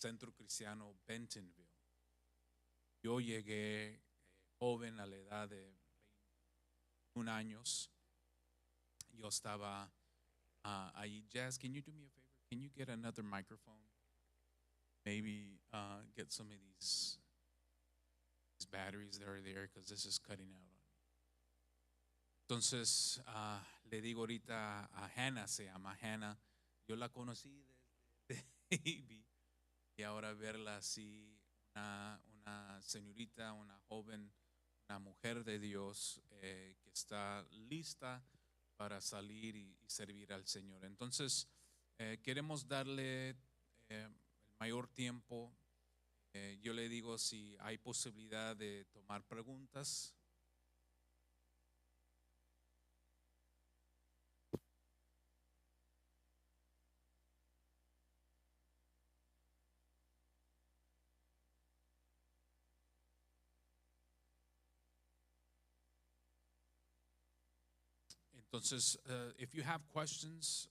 Centro Cristiano Bentonville. Yo llegué joven a la edad de 21 años. Yo estaba ahí. Jazz, can you do me a favor? Can you get another microphone? Maybe get some of these batteries that are there because this is cutting out on me. Entonces, le digo ahorita a Hannah, se llama Hannah. Yo la conocí desde baby y ahora verla así, una señorita, una joven, una mujer de Dios que está lista para salir y servir al Señor. Entonces, queremos darle el mayor tiempo. Yo le digo si hay posibilidad de tomar preguntas. Entonces, if you have questions,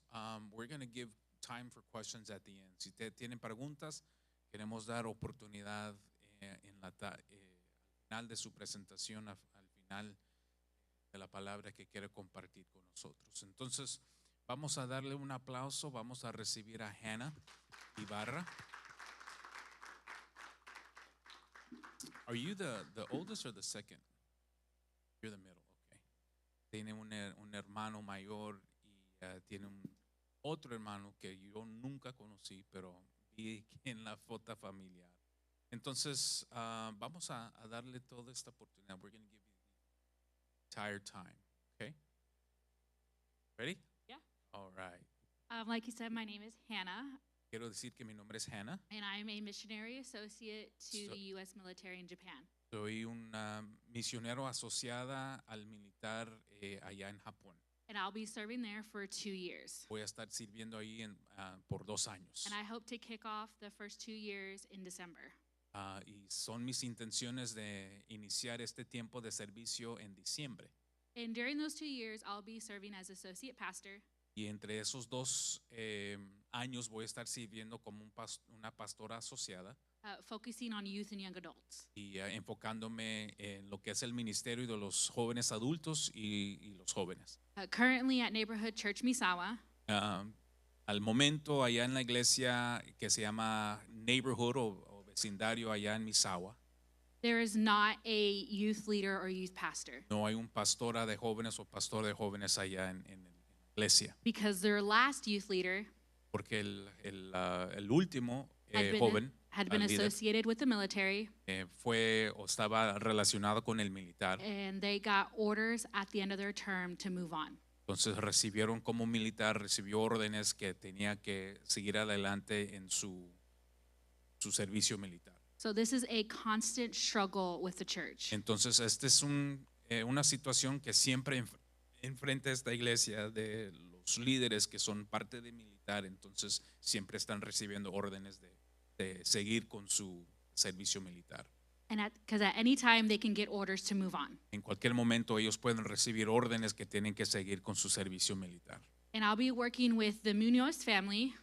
we're going to give time for questions at the end. Si tienen preguntas, queremos dar oportunidad al final de su presentación, al final de la palabra que quiere compartir con nosotros. Entonces, vamos a darle un aplauso, vamos a recibir a Hannah Ibarra. Are you the oldest or the second? You're the middle. Tiene un hermano mayor y tiene otro hermano que yo nunca conocí, pero vi en la foto familiar. Entonces, vamos a darle toda esta oportunidad. We're going to give you the entire time. Okay? Ready? Yeah. All right. Like you said, my name is Hannah. Quiero decir que mi nombre es Hannah. And I'm a missionary associate to the U.S. military in Japan. Soy una misionero asociada al militar allá en Japón. And I'll be serving there for 2 years. Voy a estar sirviendo ahí por 2 años. And I hope to kick off the first 2 years in December. Y son mis intenciones de iniciar este tiempo de servicio en diciembre. And during those 2 years, I'll be serving as associate pastor. Y entre esos 2 años voy a estar sirviendo como una pastora asociada. Focusing on youth and young adults. Y enfocándome en lo que es el ministerio de los jóvenes adultos y los jóvenes. Currently at Neighborhood Church Misawa. Al momento allá en la iglesia que se llama Neighborhood o vecindario allá en Misawa. There is not a youth leader or youth pastor. No hay un pastora de jóvenes o pastor de jóvenes allá en la iglesia. Because their last youth leader. Porque el último joven had been associated with the military. Fue o estaba relacionado con el militar. And they got orders at the end of their term to move on. Entonces recibieron como militar, recibió órdenes que tenía que seguir adelante en su servicio militar. So this is a constant struggle with the church. Entonces esta es una situación que siempre enfrenta esta iglesia de los líderes que son parte de militar. Entonces siempre están recibiendo órdenes de seguir con su servicio militar. And because at any time they can get orders to move on. En cualquier momento ellos pueden recibir órdenes que tienen que seguir con su servicio militar. And I'll be working with the Munoz family.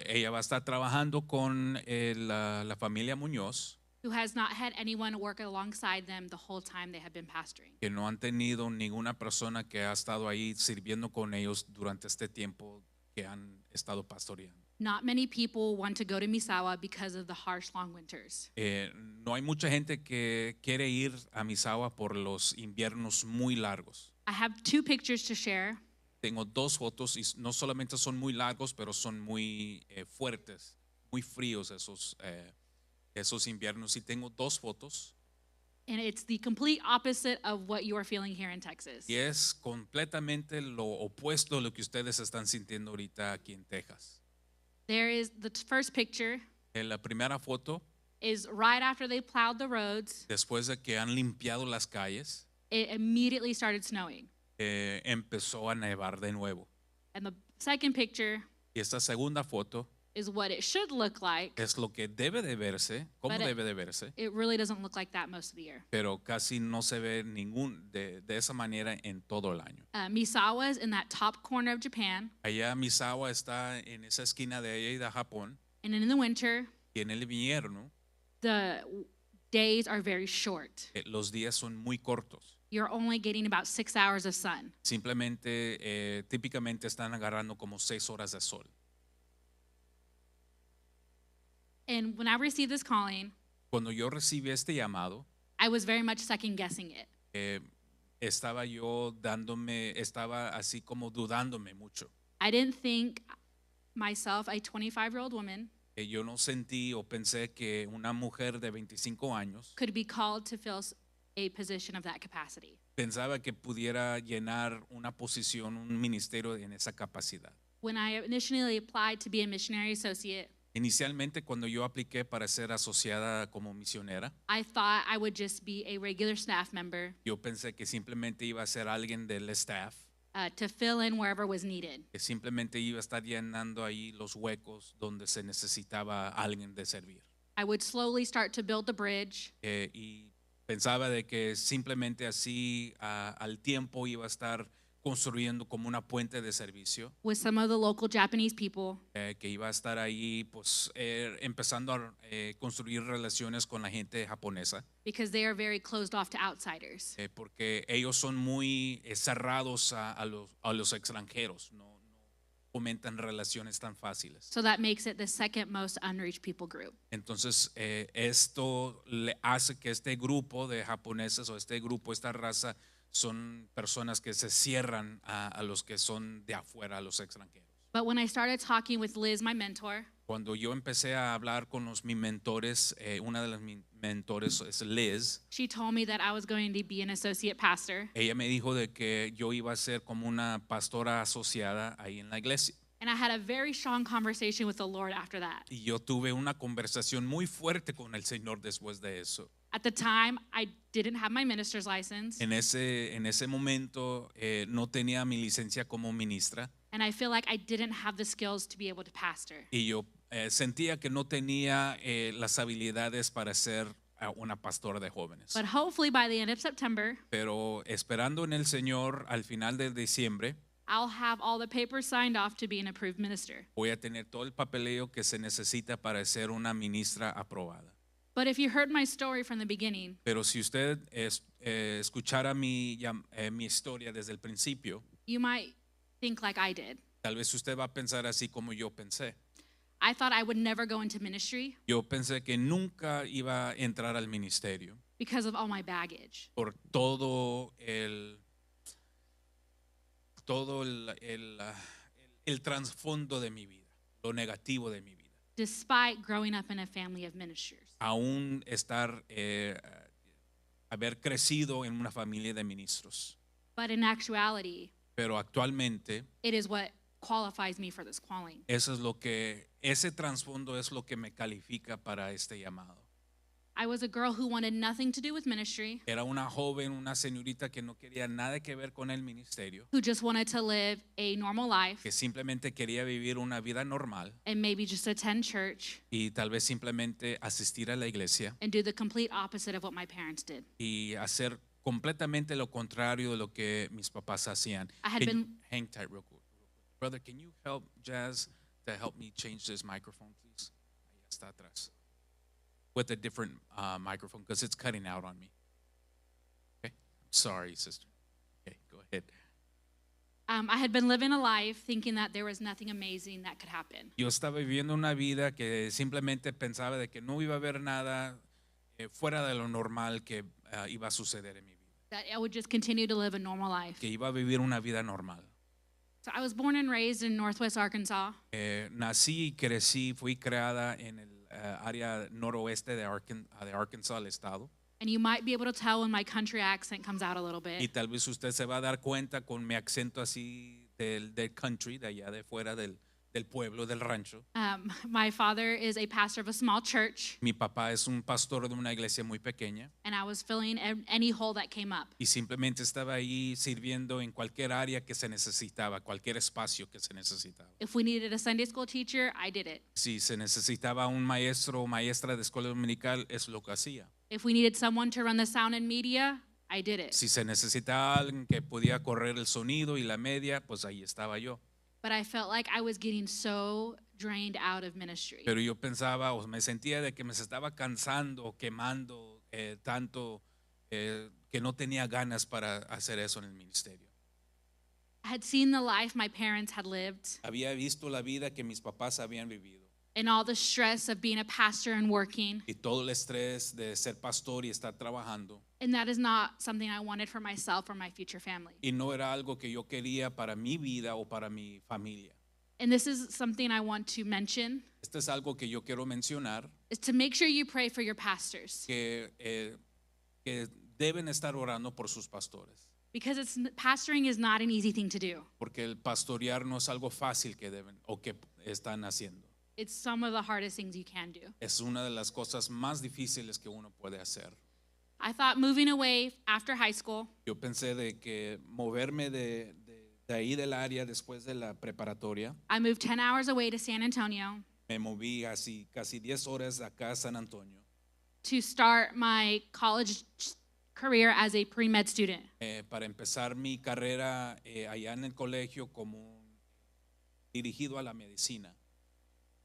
Ella va a estar trabajando con la familia Muñoz. Who has not had anyone work alongside them the whole time they have been pastoring. Que no han tenido ninguna persona que ha estado ahí sirviendo con ellos durante este tiempo que han estado pastoreando. Not many people want to go to Misawa because of the harsh long winters. No hay mucha gente que quiere ir a Misawa por los inviernos muy largos. I have 2 pictures to share. Tengo 2 fotos y no solamente son muy largos, pero son muy fuertes, muy fríos esos inviernos. Y tengo 2 fotos. And it's the complete opposite of what you are feeling here in Texas. Y es completamente lo opuesto a lo que ustedes están sintiendo ahorita aquí en Texas. There is the first picture. La primera foto is right after they plowed the roads. Después de que han limpiado las calles, it immediately started snowing. Empezó a nevar de nuevo. And the second picture Y esta segunda foto is what it should look like. Es lo que debe de verse, cómo debe de verse. It really doesn't look like that most of the year. Pero casi no se ve de esa manera en todo el año. Misawa is in that top corner of Japan. Allá Misawa está en esa esquina de allá de Japón. And in the winter, Y en el invierno, the days are very short. los días son muy cortos. You're only getting about 6 hours of sun. Simplemente, típicamente están agarrando como 6 horas de sol. And when I received this calling, Cuando yo recibí este llamado, I was very much second guessing it. estaba así como dudándome mucho. I didn't think myself, a 25-year-old woman, Yo no sentí o pensé que una mujer de 25 años could be called to fill a position of that capacity. pensaba que pudiera llenar una posición, un ministerio en esa capacidad. When I initially applied to be a missionary associate, Inicialmente, cuando yo apliqué para ser asociada como misionera, I thought I would just be a regular staff member yo pensé que simplemente iba a ser alguien del staff, to fill in wherever was needed. que simplemente iba a estar llenando ahí los huecos donde se necesitaba alguien de servir. I would slowly start to build the bridge, Y pensaba de que simplemente así al tiempo iba a estar construyendo como una puente de servicio, with some of the local Japanese people, que iba a estar ahí pues empezando a construir relaciones con la gente japonesa, because they are very closed off to outsiders. porque ellos son muy cerrados a los extranjeros, no fomentan relaciones tan fáciles. So that makes it the second most unreached people group. Entonces esto le hace que este grupo de japoneses o esta raza son personas que se cierran a los que son de afuera, a los extranjeros. But when I started talking with Liz, my mentor, Cuando yo empecé a hablar con mis mentores, una de las mentores es Liz. she told me that I was going to be an associate pastor. Ella me dijo de que yo iba a ser como una pastora asociada ahí en la iglesia. And I had a very strong conversation with the Lord after that. Y yo tuve una conversación muy fuerte con el Señor después de eso. At the time, I didn't have my minister's license, En ese momento no tenía mi licencia como ministra and I feel like I didn't have the skills to be able to pastor. y yo sentía que no tenía las habilidades para ser una pastora de jóvenes. But hopefully by the end of September, Pero esperando en el Señor, al final de diciembre, I'll have all the papers signed off to be an approved minister. voy a tener todo el papeleo que se necesita para ser una ministra aprobada. But if you heard my story from the beginning, Pero si usted escuchara mi historia desde el principio, you might think like I did. tal vez usted va a pensar así como yo pensé. I thought I would never go into ministry Yo pensé que nunca iba a entrar al ministerio because of all my baggage. por todo el trasfondo de mi vida, lo negativo de mi vida. Despite growing up in a family of ministers. Aún haber crecido en una familia de ministros. But in actuality, Pero actualmente it is what qualifies me for this calling. ese trasfondo es lo que me califica para este llamado. I was a girl who wanted nothing to do with ministry, Era una joven, una señorita que no quería nada que ver con el ministerio, who just wanted to live a normal life que simplemente quería vivir una vida normal and maybe just attend church y tal vez simplemente asistir a la iglesia and do the complete opposite of what my parents did. y hacer completamente lo contrario de lo que mis papás hacían. I had been Hang tight real quick. Brother, can you help Jazz to help me change this microphone, please? Ahí está atrás. With a different microphone because it's cutting out on me. Okay? Sorry, sister. Okay, go ahead. I had been living a life thinking that there was nothing amazing that could happen. Yo estaba viviendo una vida que simplemente pensaba de que no iba a haber nada fuera de lo normal que iba a suceder en mi vida. That I would just continue to live a normal life. Que iba a vivir una vida normal. So I was born and raised in Northwest Arkansas. Nací y crecí, fui creada en el área noroeste de Arkansas, el estado. And you might be able to tell when my country accent comes out a little Y bit. tal vez usted se va a dar cuenta con mi acento así del country, de allá de fuera del pueblo, del rancho. My father is a pastor of a small church, Mi papá es un pastor de una iglesia muy pequeña and I was filling any hole that came up. y simplemente estaba ahí sirviendo en cualquier área que se necesitaba, cualquier espacio que se necesitaba. If we needed a Sunday school teacher, I did it. Si se necesitaba un maestro o maestra de escuela dominical, es lo que hacía. If we needed someone to run the sound and media, I did it. Si se necesitaba alguien que podía correr el sonido y la media, pues ahí estaba yo. But I felt like I was getting so drained out of ministry. Pero yo pensaba o me sentía de que me se estaba cansando, quemando tanto que no tenía ganas para hacer eso en el ministerio. I had seen the life my parents had lived Había visto la vida que mis papás habían vivido and all the stress of being a pastor and working. y todo el estrés de ser pastor y estar trabajando. And that is not something I wanted for myself or my future family. Y no era algo que yo quería para mi vida o para mi familia. And this is something I want to mention, Esto es algo que yo quiero mencionar, is to make sure you pray for your pastors. que deben estar orando por sus pastores. Because pastoring is not an easy thing to do. Porque el pastorear no es algo fácil que deben o que están haciendo. It's some of the hardest things you can do. Es una de las cosas más difíciles que uno puede hacer. I thought moving away after high school Yo pensé de que moverme de ahí del área después de la preparatoria, I moved 10 hours away to San Antonio me moví así casi 10 horas acá a San Antonio to start my college career as a pre-med student. para empezar mi carrera allá en el colegio dirigido a la medicina.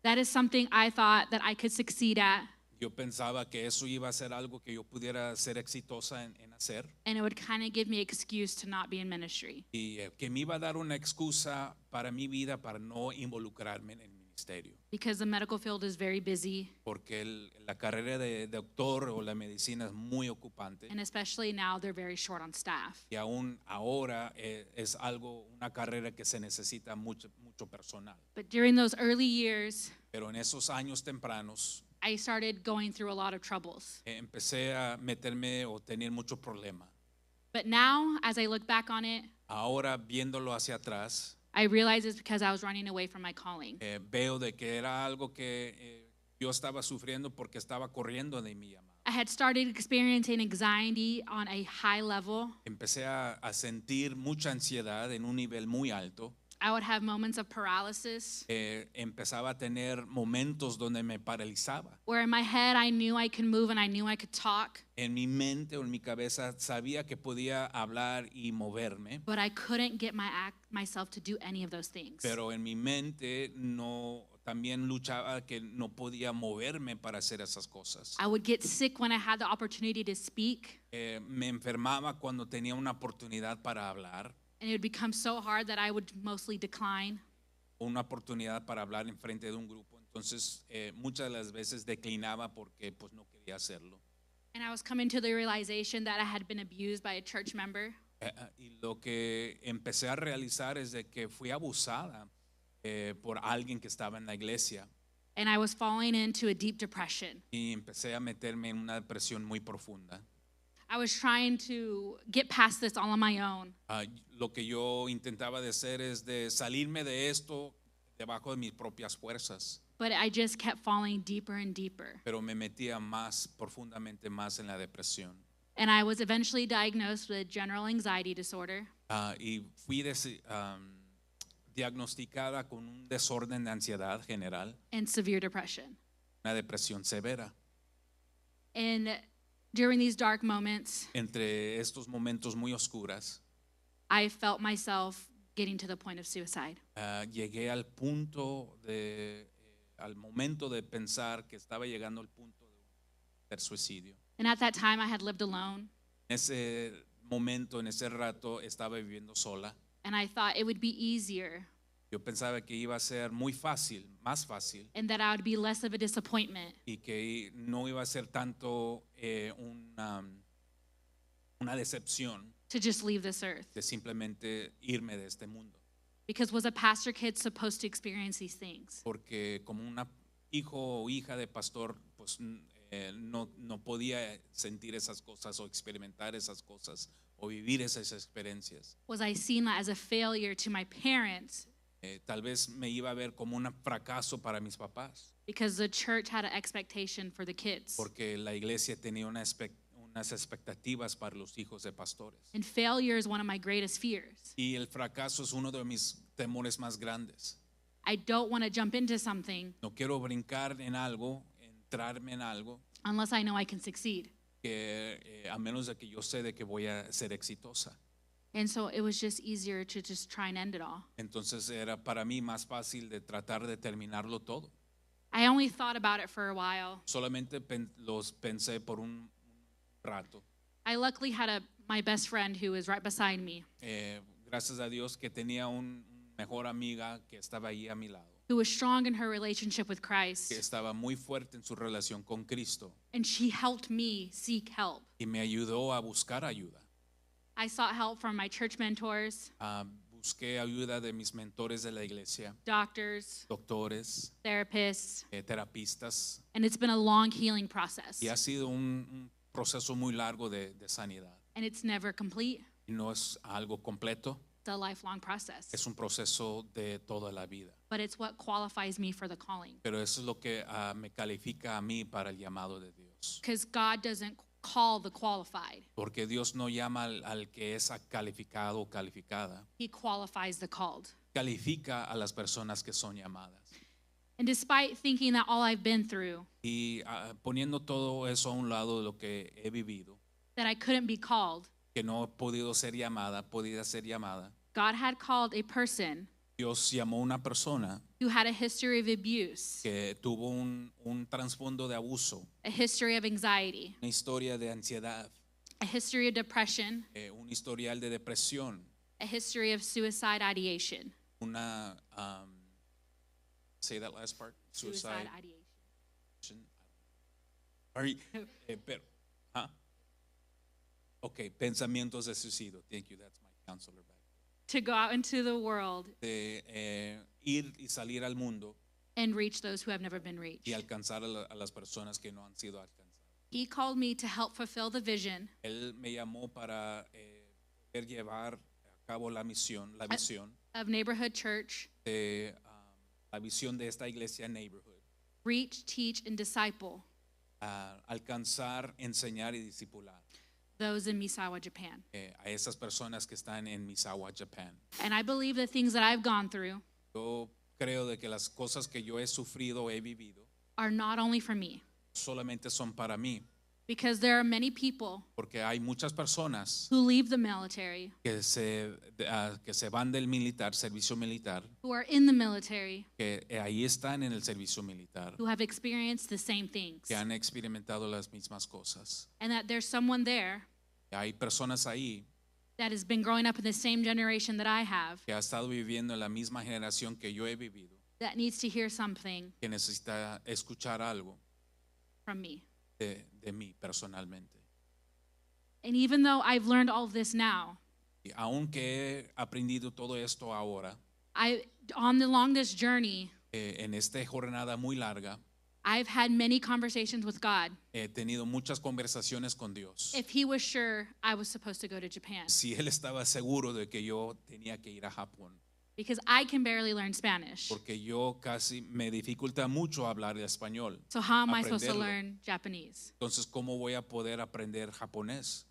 That is something I thought that I could succeed at, Yo pensaba que eso iba a ser algo que yo pudiera ser exitosa en hacer and it would kind of give me excuse to not be in ministry. y que me iba a dar una excusa para mi vida para no involucrarme en el ministerio. Because the medical field is very busy, Porque la carrera de doctor o la medicina es muy ocupante and especially now they're very short on staff. y aún ahora es una carrera que se necesita mucho personal. But during those early years, Pero en esos años tempranos I started going through a lot of troubles. empecé a meterme o tener muchos problemas. But now, as I look back on it, Ahora viéndolo hacia atrás, I realize it's because I was running away from my calling. veo de que era algo que yo estaba sufriendo porque estaba corriendo de mi llamado. I had started experiencing anxiety on a high level. Empecé a sentir mucha ansiedad en un nivel muy alto. I would have moments of paralysis Empezaba a tener momentos donde me paralizaba. where in my head I knew I could move and I knew I could talk, En mi mente o en mi cabeza sabía que podía hablar y moverme, but I couldn't get myself to do any of those things. pero en mi mente también luchaba que no podía moverme para hacer esas cosas. I would get sick when I had the opportunity to speak, Me enfermaba cuando tenía una oportunidad para hablar, and it would become so hard that I would mostly decline. una oportunidad para hablar en frente de un grupo. Entonces, muchas de las veces declinaba porque pues no quería hacerlo. And I was coming to the realization that I had been abused by a church member. Y lo que empecé a realizar es de que fui abusada por alguien que estaba en la iglesia And I was falling into a deep depression. y empecé a meterme en una depresión muy profunda. I was trying to get past this all on my own. Lo que yo intentaba de hacer es de salirme de esto debajo de mis propias fuerzas, But I just kept falling deeper and deeper. pero me metía más profundamente más en la depresión. And I was eventually diagnosed with general anxiety disorder. Y fui diagnosticada con un desorden de ansiedad general, And severe depression. una depresión severa. And during these dark moments, Entre estos momentos muy oscuras, I felt myself getting to the point of suicide. llegué al momento de pensar que estaba llegando al punto del suicidio. And at that time, I had lived alone. En ese momento, en ese rato, estaba viviendo sola. And I thought it would be easier Yo pensaba que iba a ser muy fácil, más fácil, and that I would be less of a disappointment. y que no iba a ser tanto una decepción To just leave this earth. de simplemente irme de este mundo. Because was a pastor kid supposed to experience these things? Porque como un hijo o hija de pastor, pues no podía sentir esas cosas o experimentar esas cosas o vivir esas experiencias. Was I seen as a failure to my parents Tal vez me iba a ver como un fracaso para mis papás, because the church had an expectation for the kids? porque la iglesia tenía unas expectativas para los hijos de pastores. And failure is one of my greatest fears. Y el fracaso es uno de mis temores más grandes. I don't want to jump into something No quiero brincar en algo, entrarme en algo, unless I know I can succeed. que a menos de que yo sé de que voy a ser exitosa. And so it was just easier to just try and end it all. Entonces era para mí más fácil de tratar de terminarlo todo. I only thought about it for a while. Solamente los pensé por un rato. I luckily had my best friend who was right beside me, Gracias a Dios que tenía un mejor amiga que estaba ahí a mi lado, who was strong in her relationship with que Christ. estaba muy fuerte en su relación con Cristo And she helped me seek help. y me ayudó a buscar ayuda. I sought help from my church mentors, Busqué ayuda de mis mentores de la iglesia, doctors, doctores, therapists, terapistas, and it's been a long healing process. y ha sido un proceso muy largo de sanidad. And it's never complete. Y no es algo completo, It's a lifelong process. es un proceso de toda la vida. But it's what qualifies me for the calling. Pero eso es lo que me califica a mí para el llamado de Dios. Because God doesn't call the qualified. Porque Dios no llama al que es calificado o calificada. He qualifies the called. Califica a las personas que son llamadas. And despite thinking that all I've been through, Y poniendo todo eso a un lado de lo que he vivido, that I couldn't be called, que no he podido ser llamada, podía ser llamada, God had called a person Dios llamó a una persona who had a history of abuse, que tuvo un trasfondo de abuso, a history of anxiety, una historia de ansiedad, a history of depression, un historial de depresión, a history of suicide ideation. una say that last part, Suicide ideation. Pero, okay, pensamientos de suicidio. Thank you, that's my counselor back. To go out into the world De ir y salir al mundo and reach those who have never been y reached. alcanzar a las personas que no han sido alcanzadas. He called me to help fulfill the vision Él me llamó para poder llevar a cabo la visión of Neighborhood Church, de la visión de esta iglesia neighborhood, reach, teach, and disciple alcanzar, enseñar y discipular those in Misawa, Japan. a esas personas que están en Misawa, Japón. And I believe the things that I've gone through Yo creo de que las cosas que yo he sufrido, he vivido, are not only for me, solamente son para mí, because there are many people porque hay muchas personas who leave the military, que se van del militar, servicio militar, who are in the military, que ahí están en el servicio militar, who have experienced the same things, que han experimentado las mismas cosas. and that there's someone there Hay personas ahí that has been growing up in the same generation that I have que ha estado viviendo en la misma generación que yo he vivido, that needs to hear something que necesita escuchar algo from me. de mí personalmente. And even though I've learned all of this now, Y aunque he aprendido todo esto ahora, along this journey, en esta jornada muy larga, I've had many conversations with God he tenido muchas conversaciones con Dios. if He was sure I was supposed to go to Japan, Si Él estaba seguro de que yo tenía que ir a Japón, because I can barely learn Spanish. porque yo casi me dificulta mucho hablar español. So how am I supposed to aprenderlo. learn Japanese? Entonces, ¿cómo voy a poder aprender japonés?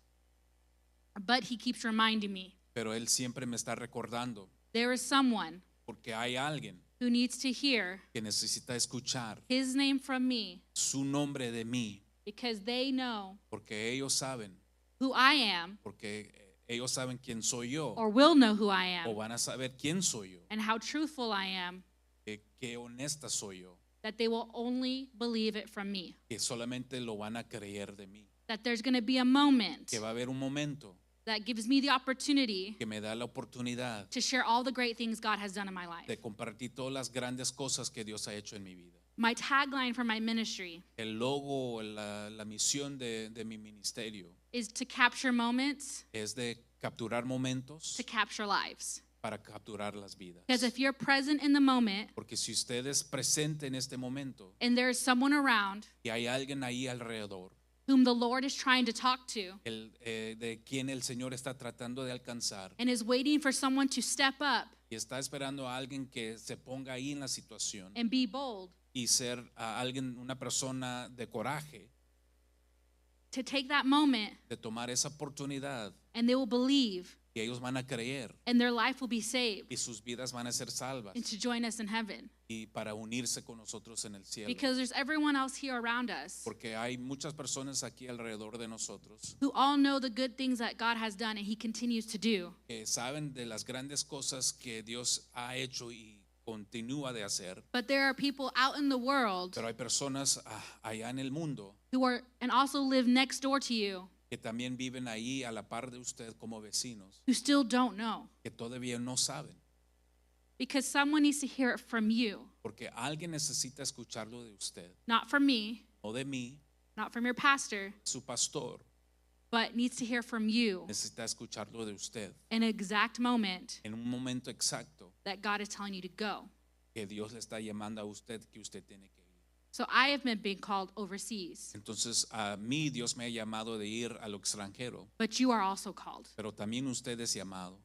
But He keeps reminding me Pero Él siempre me está recordando, there is someone porque hay alguien who needs to hear que necesita escuchar His name from me, su nombre de mí, because they know porque ellos saben, who I am, porque ellos saben quién soy yo, or will know who I o am, van a saber quién soy yo, and how truthful I am, qué honesta soy yo, that they will only believe it from me. que solamente lo van a creer de mí, That there's going to be a moment que va a haber un momento that gives me the opportunity que me da la oportunidad to share all the great things God has done in my life. de compartir todas las grandes cosas que Dios ha hecho en mi vida. My tagline for my ministry El logo, la misión de mi ministerio is to capture moments, es de capturar momentos to capture lives. para capturar las vidas. Because if you're present in the moment Porque si usted es presente en este momento and there's someone around y hay alguien ahí alrededor, whom the Lord is trying to talk to de quien el Señor está tratando de alcanzar and is waiting for someone to step up y está esperando a alguien que se ponga ahí en la situación and be bold, y ser una persona de coraje, to take that moment de tomar esa oportunidad and they will believe y y ellos van a creer and their life will be saved y sus vidas van a ser salvas and to join us in heaven. y para unirse con nosotros en el cielo. Because there's everyone else here around us Porque hay muchas personas aquí alrededor de nosotros who all know the good things that God has done and He continues to do. que saben de las grandes cosas que Dios ha hecho y continúa de hacer. But there are people out in the world Pero hay personas allá en el mundo who are and also live next door to you que también viven ahí a la par de usted como vecinos, who still don't know. que todavía no saben. Because someone needs to hear it from you, Porque alguien necesita escucharlo de usted, not from me, no de mí, not from your pastor, su pastor. but needs to hear from you Necesita escucharlo de usted in an exact moment en un momento exacto that God is telling you to go. que Dios le está llamando a usted que usted tiene que ir. So I have been called overseas, Entonces a mí Dios me ha llamado de ir a lo extranjero, but you are also called. pero también usted es llamado.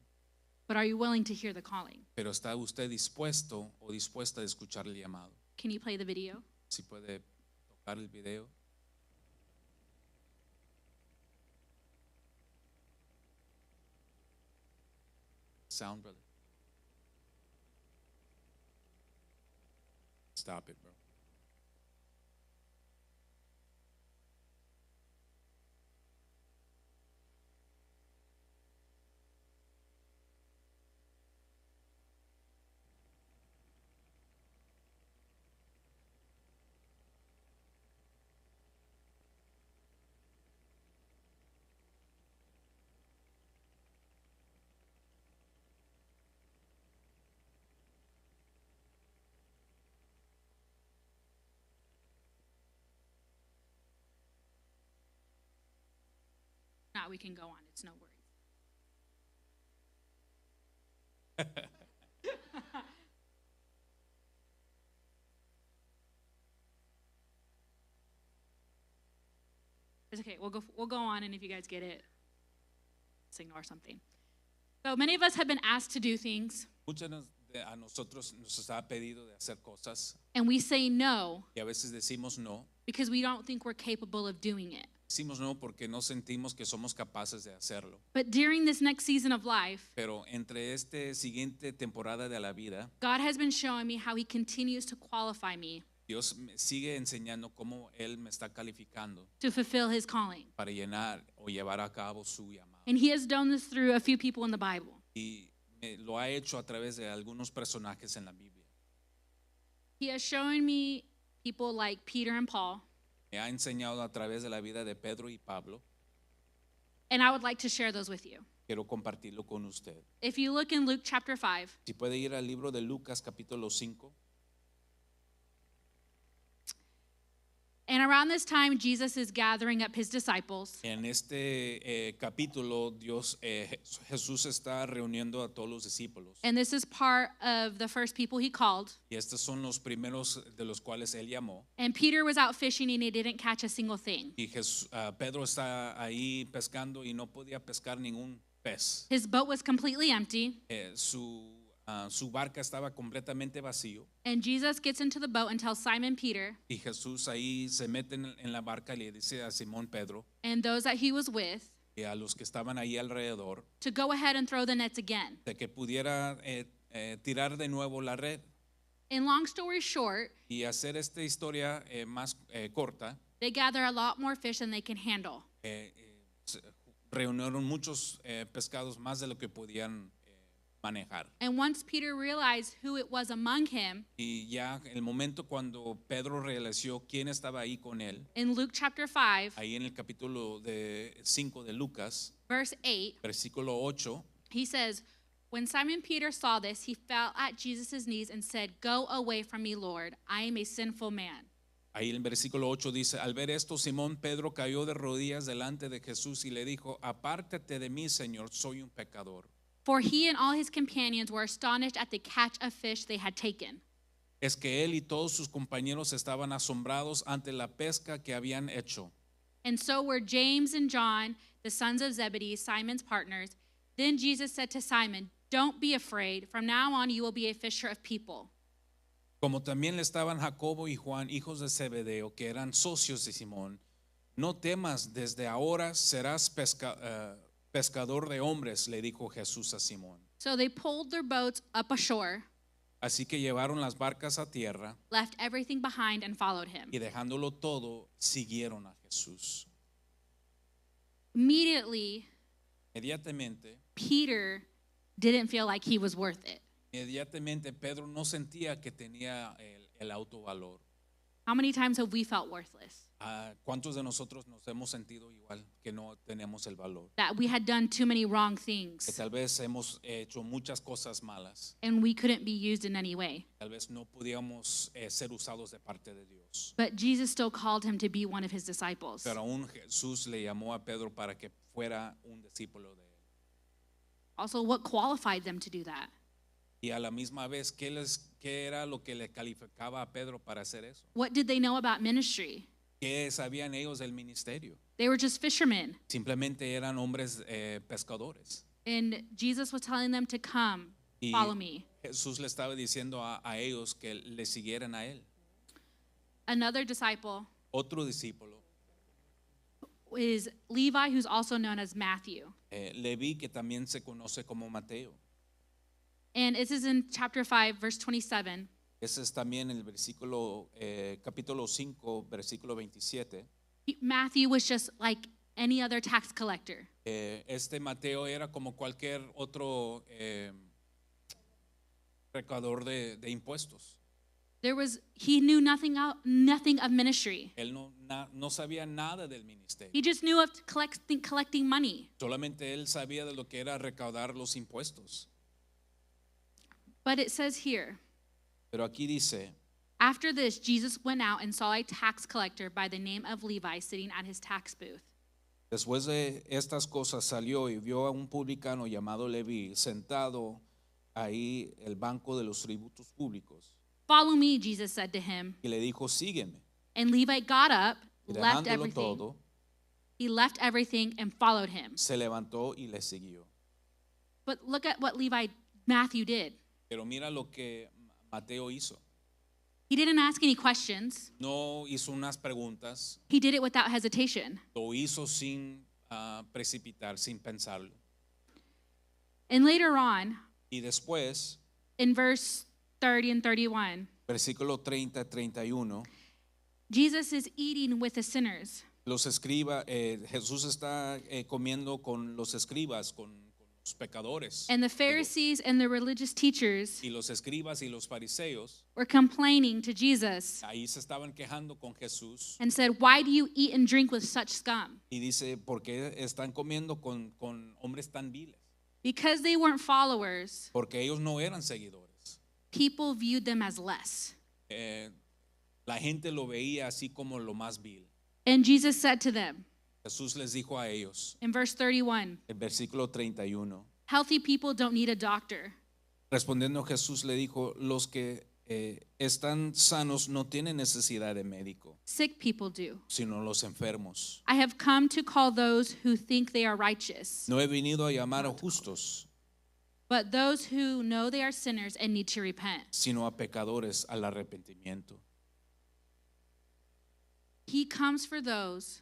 But are you willing to hear the calling? Pero ¿está usted dispuesto o dispuesta a escuchar el llamado? Can you play the video? Si puede tocar el video. Sound, brother. Stop it, bro. Now we can go on. It's no worries. It's okay. We'll go on, and if you guys get it, just ignore something. So many of us have been asked to do things, Muchos a nosotros nos ha pedido de hacer cosas and we say no y a veces decimos no. because we don't think we're capable of doing it. Decimos no porque no sentimos que somos capaces de hacerlo. But during this next season of life, Pero entre este siguiente temporada de la vida, God has been showing me how He continues to qualify me Dios me sigue enseñando cómo Él me está calificando to fulfill His calling. para llenar o llevar a cabo su llamado. And He has done this through a few people in the Bible. Y lo ha hecho a través de algunos personajes en la Biblia. He has shown me people like Peter and Paul, Me ha enseñado a través de la vida de Pedro y Pablo. and I would like to share those with you. Quiero compartirlo con usted. If you look in Luke chapter 5, Si puede ir al libro de Lucas capítulo 5. and around this time, Jesus is gathering up His disciples, En este capítulo Jesús está reuniendo a todos los discípulos. and this is part of the first people He called. Y estos son los primeros de los cuales Él llamó. And Peter was out fishing, and he didn't catch a single thing. Y Pedro está ahí pescando y no podía pescar ningún pez. His boat was completely empty, Su barca estaba completamente vacío. and Jesus gets into the boat and tells Simon Peter Y Jesús ahí se mete en la barca y le dice a Simón Pedro and those that he was with y a los que estaban ahí alrededor to go ahead and throw the nets again. de que pudiera tirar de nuevo la red. In long story short, Y hacer esta historia más corta, they gather a lot more fish than they can handle. reunieron muchos pescados más de lo que podían manejar. And once Peter realized who it was among him, Y ya el momento cuando Pedro realizó quién estaba ahí con él, in Luke chapter 5, ahí en el capítulo 5 de Lucas, verse 8, versículo 8, he says, when Simon Peter saw this, he fell at Jesus' knees and said, "Go away from me, Lord. I am a sinful man." ahí en el versículo 8 dice, al ver esto, Simón Pedro cayó de rodillas delante de Jesús y le dijo, apártate de mí, Señor, soy un pecador. For he and all his companions were astonished at the catch of fish they had taken. Es que él y todos sus compañeros estaban asombrados ante la pesca que habían hecho. And so were James and John, the sons of Zebedee, Simon's partners. Then Jesus said to Simon, "Don't be afraid. From now on you will be a fisher of people." Como también le estaban Jacobo y Juan, hijos de Zebedeo, que eran socios de Simón. No temas, desde ahora serás pescador de hombres, le dijo Jesús a Simón. So they pulled their boats up ashore, Así que llevaron las barcas a tierra left everything behind, and followed him. y dejándolo todo, siguieron a Jesús. Immediately, Inmediatamente, Peter didn't feel like he was worth it. Pedro no sentía que tenía el autovalor. How many times have we felt worthless? ¿Cuántos de nosotros nos hemos sentido igual, que no tenemos el valor? That we had done too many wrong Que things tal vez hemos hecho muchas cosas malas. and we couldn't be used in any way. Tal vez no podíamos ser usados de parte de Dios. But Jesus still called him to be one of his disciples. Pero aún Jesús le llamó a Pedro para que fuera un discípulo de él. Also, what qualified them to do that? Y a la misma vez, ¿qué era lo que le calificaba a Pedro para hacer eso? What did they know about ministry? ¿Qué sabían ellos del ministerio? They were just fishermen. Simplemente eran hombres pescadores. And Jesus was telling them to come, Y follow me. Jesús le estaba diciendo a ellos que le siguieran a él. Another disciple Otro discípulo, is Levi, who's also known as Matthew. Leví, que también se conoce como Mateo. And this is in chapter 5, verse 27. Ese es también el versículo, capítulo 5, versículo 27. Matthew was just like any other tax collector. Este Mateo era como cualquier otro recaudador de impuestos. He knew nothing of ministry. Él no sabía nada del ministerio. He just knew of collecting money. Solamente él sabía de lo que era recaudar los impuestos. But it says here, Pero aquí dice, after this, Jesus went out and saw a tax collector by the name of Levi sitting at his tax booth. después de estas cosas salió y vio a un publicano llamado Leví sentado ahí el banco de los tributos públicos. Follow me, Jesus said to him. Y le dijo, sígueme. And Levi got up, Y left dejándolo everything. todo, He left everything and followed him. se levantó y le siguió. But look at what Matthew did. Pero mira lo que Mateo hizo. He didn't ask any questions. No hizo unas preguntas, He did it without hesitation. lo hizo sin precipitar, sin pensarlo. And later on, Y después, in verse 30 and 31, versículo 30, 31, Jesus is eating with the sinners. los escribas, Jesús está comiendo con los escribas, con los pecadores. And the Pharisees and the religious teachers Y los escribas y los fariseos were complaining to Jesus ahí se estaban quejando con Jesús and said, "Why do you eat and drink with such scum?" y dice, ¿por qué están comiendo con hombres tan viles? Because they weren't followers, Porque ellos no eran seguidores. people viewed them as less. La gente lo veía así como lo más vil. And Jesus said to them Jesús les dijo a ellos, in verse 31, el versículo 31, "Healthy people don't need a doctor, respondiendo Jesús le dijo, los que están sanos no tienen necesidad de médico, sick people do. sino los enfermos. I have come to call those who think they are righteous, No he venido a llamar a justos, but those who know they are sinners and need to repent." sino a pecadores al arrepentimiento. He comes for those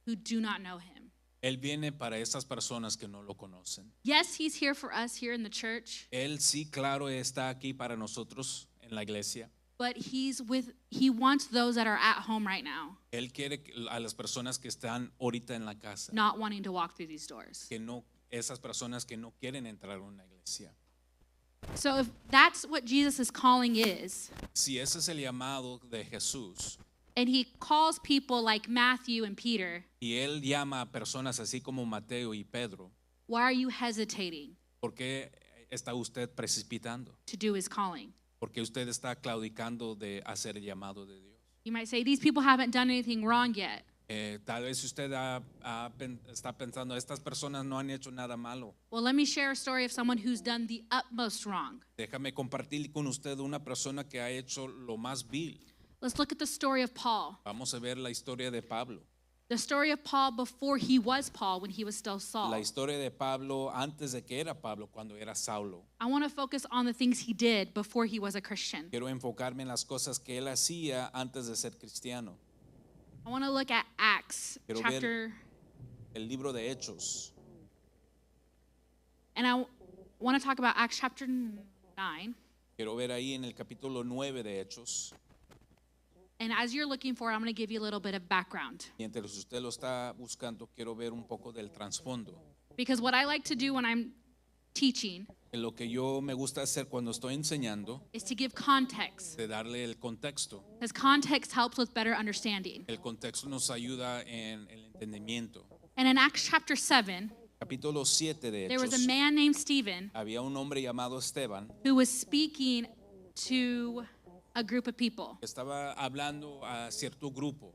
who do not know him. Él viene para esas personas que no lo conocen. Yes, he's here for us here in the church, Él sí, claro, está aquí para nosotros en la iglesia. but he wants those that are at home right now, Él quiere a las personas que están ahorita en la casa, not wanting to walk through these doors. que no, esas personas que no quieren entrar a una iglesia. So if that's what Jesus' calling is, Si ese es el llamado de Jesús, and he calls people like Matthew and Peter, y él llama a personas así como Mateo y Pedro, why are you hesitating ¿por qué está usted precipitando? to do his calling? ¿Por qué usted está claudicando de hacer el llamado de Dios? You might say, these people haven't done anything wrong yet. Tal vez usted está pensando, estas personas no han hecho nada malo. Well, let me share a story of someone who's done the utmost wrong. Déjame compartir con usted una persona que ha hecho lo más vil. Let's look at the story of Paul. Vamos a ver la historia de Pablo. The story of Paul before he was Paul, when he was still Saul. La historia de Pablo antes de que era Pablo, cuando era Saulo. I want to focus on the things he did before he was a Christian. Quiero enfocarme en las cosas que él hacía antes de ser cristiano. I want to look at Acts Quiero ver chapter el libro de Hechos. And I want to talk about Acts chapter 9. Quiero ver ahí en el capítulo 9 de Hechos. And as you're looking for it, I'm going to give you a little bit of background. Mientras usted lo está buscando, quiero ver un poco del trasfondo. Because what I like to do when I'm teaching Lo que yo me gusta hacer cuando estoy enseñando is to give context. de darle el contexto. Because context helps with better understanding. El contexto nos ayuda en el entendimiento. And in Acts chapter 7, Capítulo 7 de there was a Hechos. man named Stephen Había un hombre llamado Esteban who was speaking to a group of people. que estaba hablando a cierto grupo.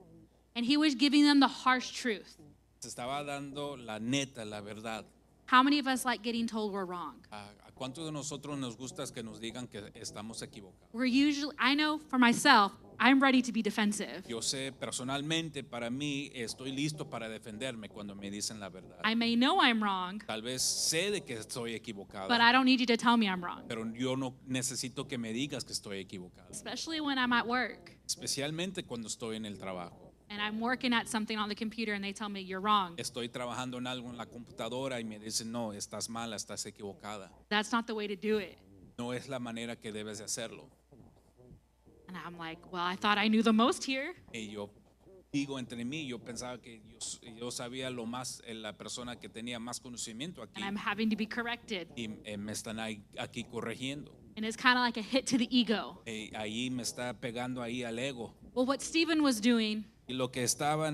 And he was giving them the harsh truth. Se estaba dando la neta, la verdad. How many of us like getting told we're wrong? ¿A cuántos de nosotros nos gusta que nos digan que estamos equivocados? We're usually, I know for myself, I'm ready to be defensive. Yo sé personalmente, para mí, estoy listo para defenderme cuando me dicen la verdad. I may know I'm wrong, Tal vez sé de que estoy equivocado, but I don't need you to tell me I'm wrong. pero yo no necesito que me digas que estoy equivocado. Especially when I'm at work Especialmente cuando estoy en el trabajo. and I'm working at something on the computer and they tell me you're wrong. Estoy trabajando en algo en la computadora y me dicen, no, estás mala, estás equivocada. That's not the way to do it. No es la manera que debes de hacerlo. And I'm like, well, I thought I knew the most here. Y yo digo entre mí, yo pensaba que yo sabía lo más, la persona que tenía más conocimiento aquí. And I'm having to be corrected. Y me están aquí corrigiendo. And it's kind of like a hit to the ego. Ahí me está pegando ahí al ego. Well, what Stephen was doing, Y lo que estaba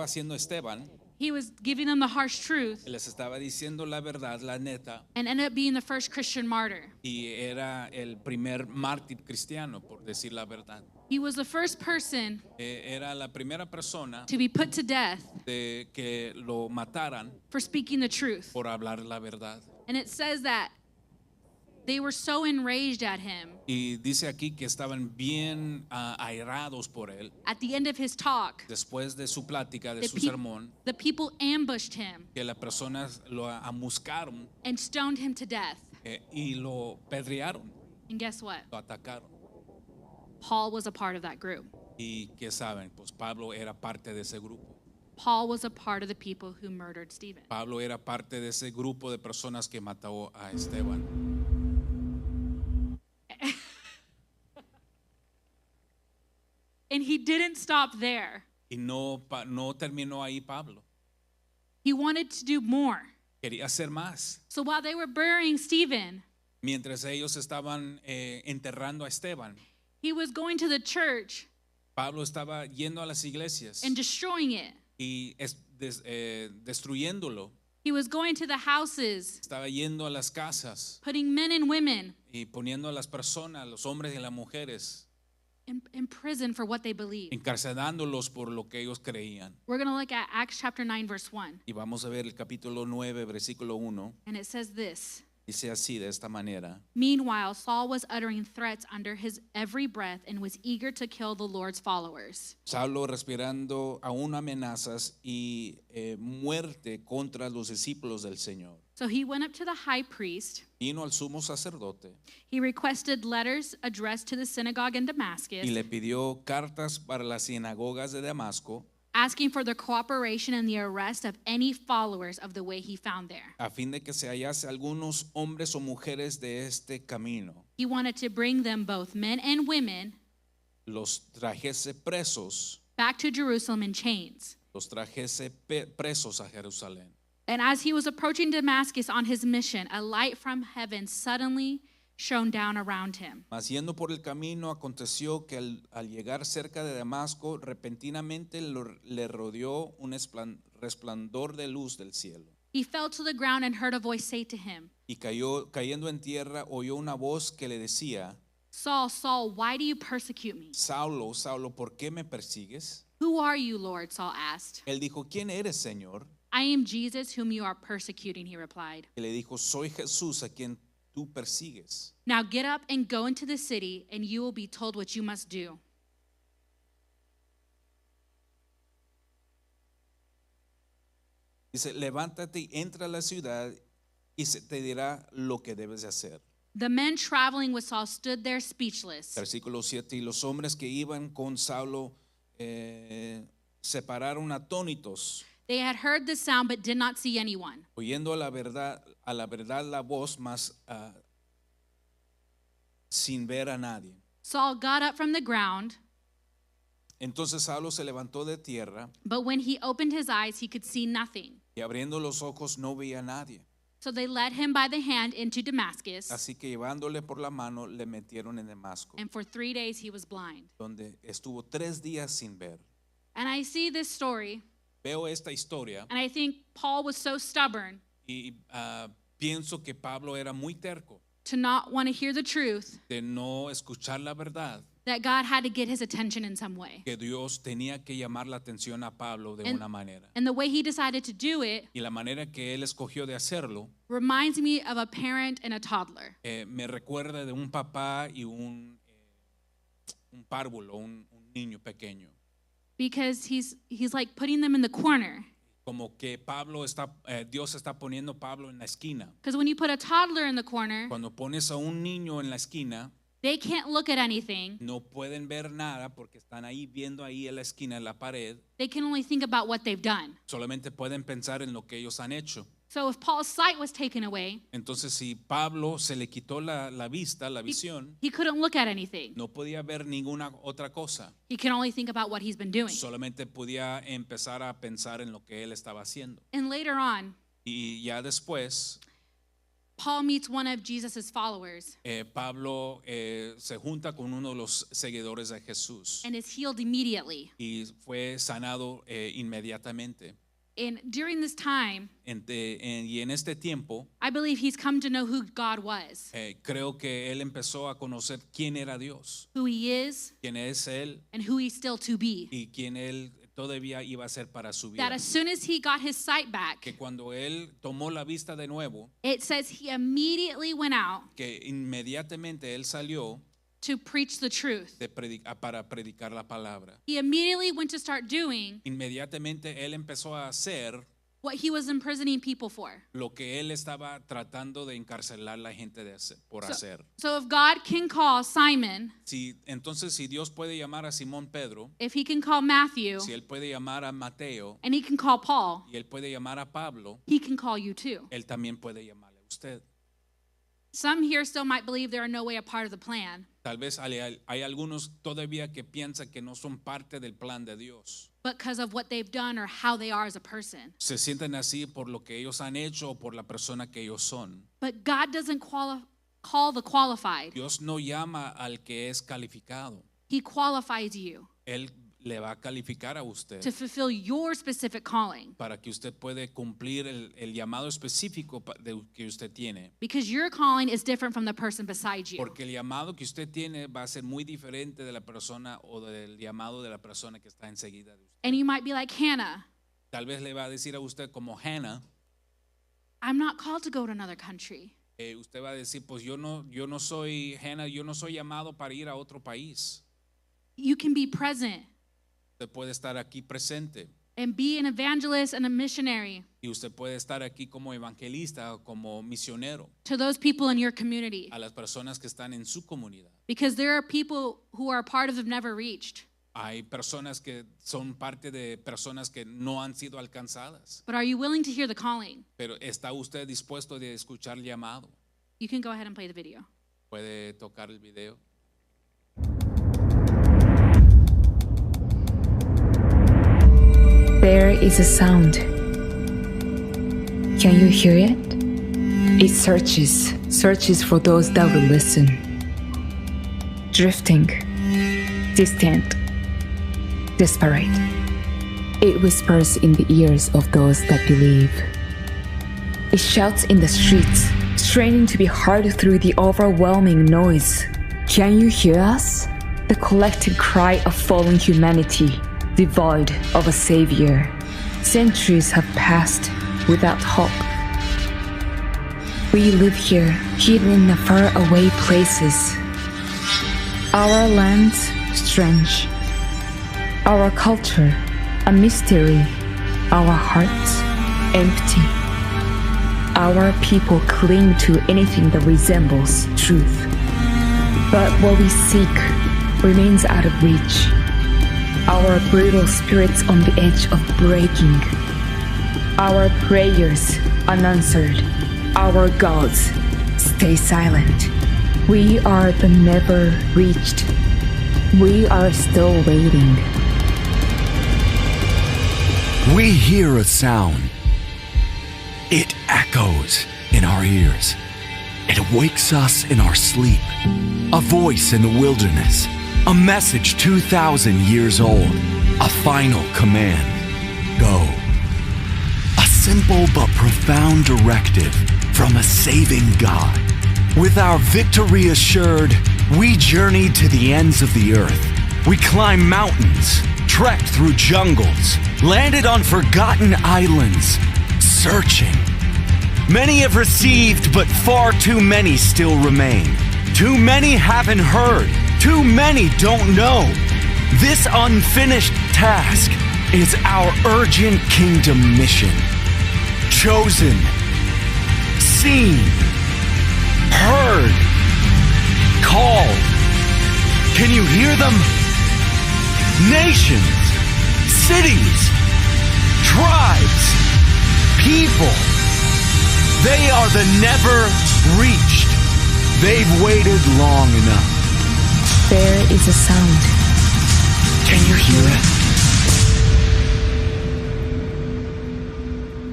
haciendo Esteban, he was giving them the harsh truth les estaba diciendo la verdad, la neta, and ended up being the first Christian martyr. y era el primer mártir cristiano, por decir la verdad. He was the first person Era la primera persona to be put to death de que lo mataran for speaking the truth. por hablar la verdad. And it says that they were so enraged at him. Y dice aquí que estaban bien airados por él. At the end of his talk, Después de su plática, de the, su peop- sermón, the people ambushed him que las personas lo amuscaron and stoned him to death. y lo pedrearon, And guess what? lo atacaron. Paul was a part of that group. Y qué saben, pues Pablo era parte de ese grupo. Paul was a part of the people who murdered Stephen. Pablo era parte de ese grupo de personas que mató a Esteban. And he didn't stop there. Y no terminó ahí Pablo. He wanted to do more. Quería hacer más. So while they were burying Stephen, Mientras ellos estaban enterrando a Esteban, he was going to the church Pablo estaba yendo a las iglesias and destroying it. y destruyéndolo. He was going to the houses, Estaba yendo a las casas putting men and women y poniendo a las personas, los hombres y las mujeres, in prison for what they believe. encarcelándolos por lo que ellos creían. We're going to look at Acts chapter 9, verse 1. Y vamos a ver el capítulo 9, versículo 1. And it says this. Dice así, de esta manera. Meanwhile, Saul was uttering threats under his every breath and was eager to kill the Lord's followers. Saulo respirando aún amenazas y muerte contra los discípulos del Señor. So he went up to the high priest. Vino al sumo sacerdote He requested letters addressed to the synagogue in Damascus, y le pidió cartas para las sinagogas de Damasco asking for the cooperation and the arrest of any followers of the way he found there. a fin de que se hallase algunos hombres o mujeres de este camino. He wanted to bring them, both men and women, Los trajese presos, back to Jerusalem in chains. los trajese presos a Jerusalén. And as he was approaching Damascus on his mission, a light from heaven suddenly shone down around him. Mas yendo por el camino, aconteció que al llegar cerca de Damasco, repentinamente le rodeó un resplandor de luz del cielo. He fell to the ground and heard a voice say to him, Y cayendo en tierra, oyó una voz que le decía, Saul, Saul, why do you persecute me? Saulo, Saulo, ¿por qué me persigues? Who are you, Lord? Saul asked. Él dijo, ¿quién eres, Señor? I am Jesus whom you are persecuting, he replied. Y le dijo, soy Jesús a quien tú persigues. Now get up and go into the city, and you will be told what you must do. Dice, levántate y entra a la ciudad y se te dirá lo que debes de hacer. The men traveling with Saul stood there speechless. Versículo 7, y los hombres que iban con Saulo se pararon atónitos. They had heard the sound but did not see anyone. Oyendo a la verdad la voz, mas sin ver a nadie. Saul got up from the ground, Entonces Saulo se levantó de tierra but when he opened his eyes, he could see nothing. y abriendo los ojos no veía a nadie. So they led him by the hand into Damascus, Así que llevándole por la mano le metieron en Damasco, and for 3 days he was blind. donde estuvo 3 días sin ver. And I see this story, Veo esta historia and I think Paul was so stubborn y pienso que Pablo era muy terco to not want to hear the truth de no escuchar la verdad, that God had to get his attention in some way. que Dios tenía que llamar la atención a Pablo de una manera. And the way he decided to do it Y la manera que él escogió de hacerlo reminds me of a parent and a toddler. me recuerda de un papá y un párvulo, un niño pequeño. Because he's like putting them in the corner. Como que Dios está poniendo a Pablo en la esquina. Because when you put a toddler in the corner, Cuando pones a un niño en la esquina, they can't look at anything. no pueden ver nada porque están ahí viendo ahí en la esquina, en la pared. They can only think about what they've done. Solamente pueden pensar en lo que ellos han hecho. So if Paul's sight was taken away, Entonces, si Pablo se le quitó la vista, la visión, he couldn't look at anything. no podía ver ninguna otra cosa. He can only think about what he's been doing. Solamente podía empezar a pensar en lo que él estaba haciendo. And later on, Y ya después, Paul meets one of Jesus' followers Pablo se junta con uno de los seguidores de Jesús and is healed immediately. y fue sanado inmediatamente. And during this time, Y en este tiempo, I believe he's come to know who God was, creo que él empezó a conocer quién era Dios, who he is, quién es él and who he's still to be. y quién él todavía iba a ser para su That vida. as soon as he got his sight back, Que cuando él tomó la vista de nuevo, it says he immediately went out que inmediatamente él salió to preach the truth. para predicar la palabra. He immediately went to start doing Inmediatamente él empezó a hacer what he was imprisoning people for. lo que él estaba tratando de encarcelar a la gente por hacer. So if God can call Simon, Entonces, si Dios puede llamar a Simón Pedro, if he can call Matthew, si él puede llamar a Mateo and he can call Paul, y él puede llamar a Pablo, he can call you too. él también puede llamarle a usted. Some here still might believe they are no way a part of the plan, Tal vez hay algunos todavía que piensan que no son parte del plan de Dios. because of what they've done or how they are as a person. Se sienten así por lo que ellos han hecho o por la persona que ellos son. But God doesn't call the qualified. Dios no llama al que es calificado. He qualifies you Él le va a calificar a usted to fulfill your specific calling, para que usted pueda cumplir el llamado específico que usted tiene. because your calling is different from the person beside you. Porque el llamado que usted tiene va a ser muy diferente de la persona o del llamado de la persona que está enseguida de usted. And you might be like, Hannah, Tal vez le va a decir a usted como Hannah, I'm not called to go to another country. usted va a decir, pues yo no soy Hannah, yo no soy llamado para ir a otro país. You can be present Usted puede estar aquí presente and be an evangelist and a missionary y usted puede estar aquí como evangelista o como misionero to those people in your community, a las personas que están en su comunidad. because there are people who are part of have never reached. Hay personas que son parte de personas que no han sido alcanzadas. But are you willing to hear the calling? Pero ¿está usted dispuesto de escuchar el llamado? You can go ahead and play the video. Puede tocar el video. There is a sound. Can you hear it? It searches for those that will listen. Drifting, distant, desperate. It whispers in the ears of those that believe. It shouts in the streets, straining to be heard through the overwhelming noise. Can you hear us? The collective cry of fallen humanity, devoid of a savior. Centuries have passed without hope. We live here, hidden in the faraway places. Our land, strange. Our culture, a mystery. Our hearts, empty. Our people cling to anything that resembles truth. But what we seek remains out of reach. Our brittle spirits on the edge of breaking. Our prayers unanswered. Our gods stay silent. We are the never reached. We are still waiting. We hear a sound. It echoes in our ears. It wakes us in our sleep. A voice in the wilderness. A message 2,000 years old. A final command. Go. A simple but profound directive from a saving God. With our victory assured, we journeyed to the ends of the earth. We climbed mountains, trekked through jungles, landed on forgotten islands, searching. Many have received, but far too many still remain. Too many haven't heard. Too many don't know. This unfinished task is our urgent kingdom mission. Chosen, seen, heard, called. Can you hear them? Nations, cities, tribes, people. They are the never reached. They've waited long enough. There is a sound. Can you hear it?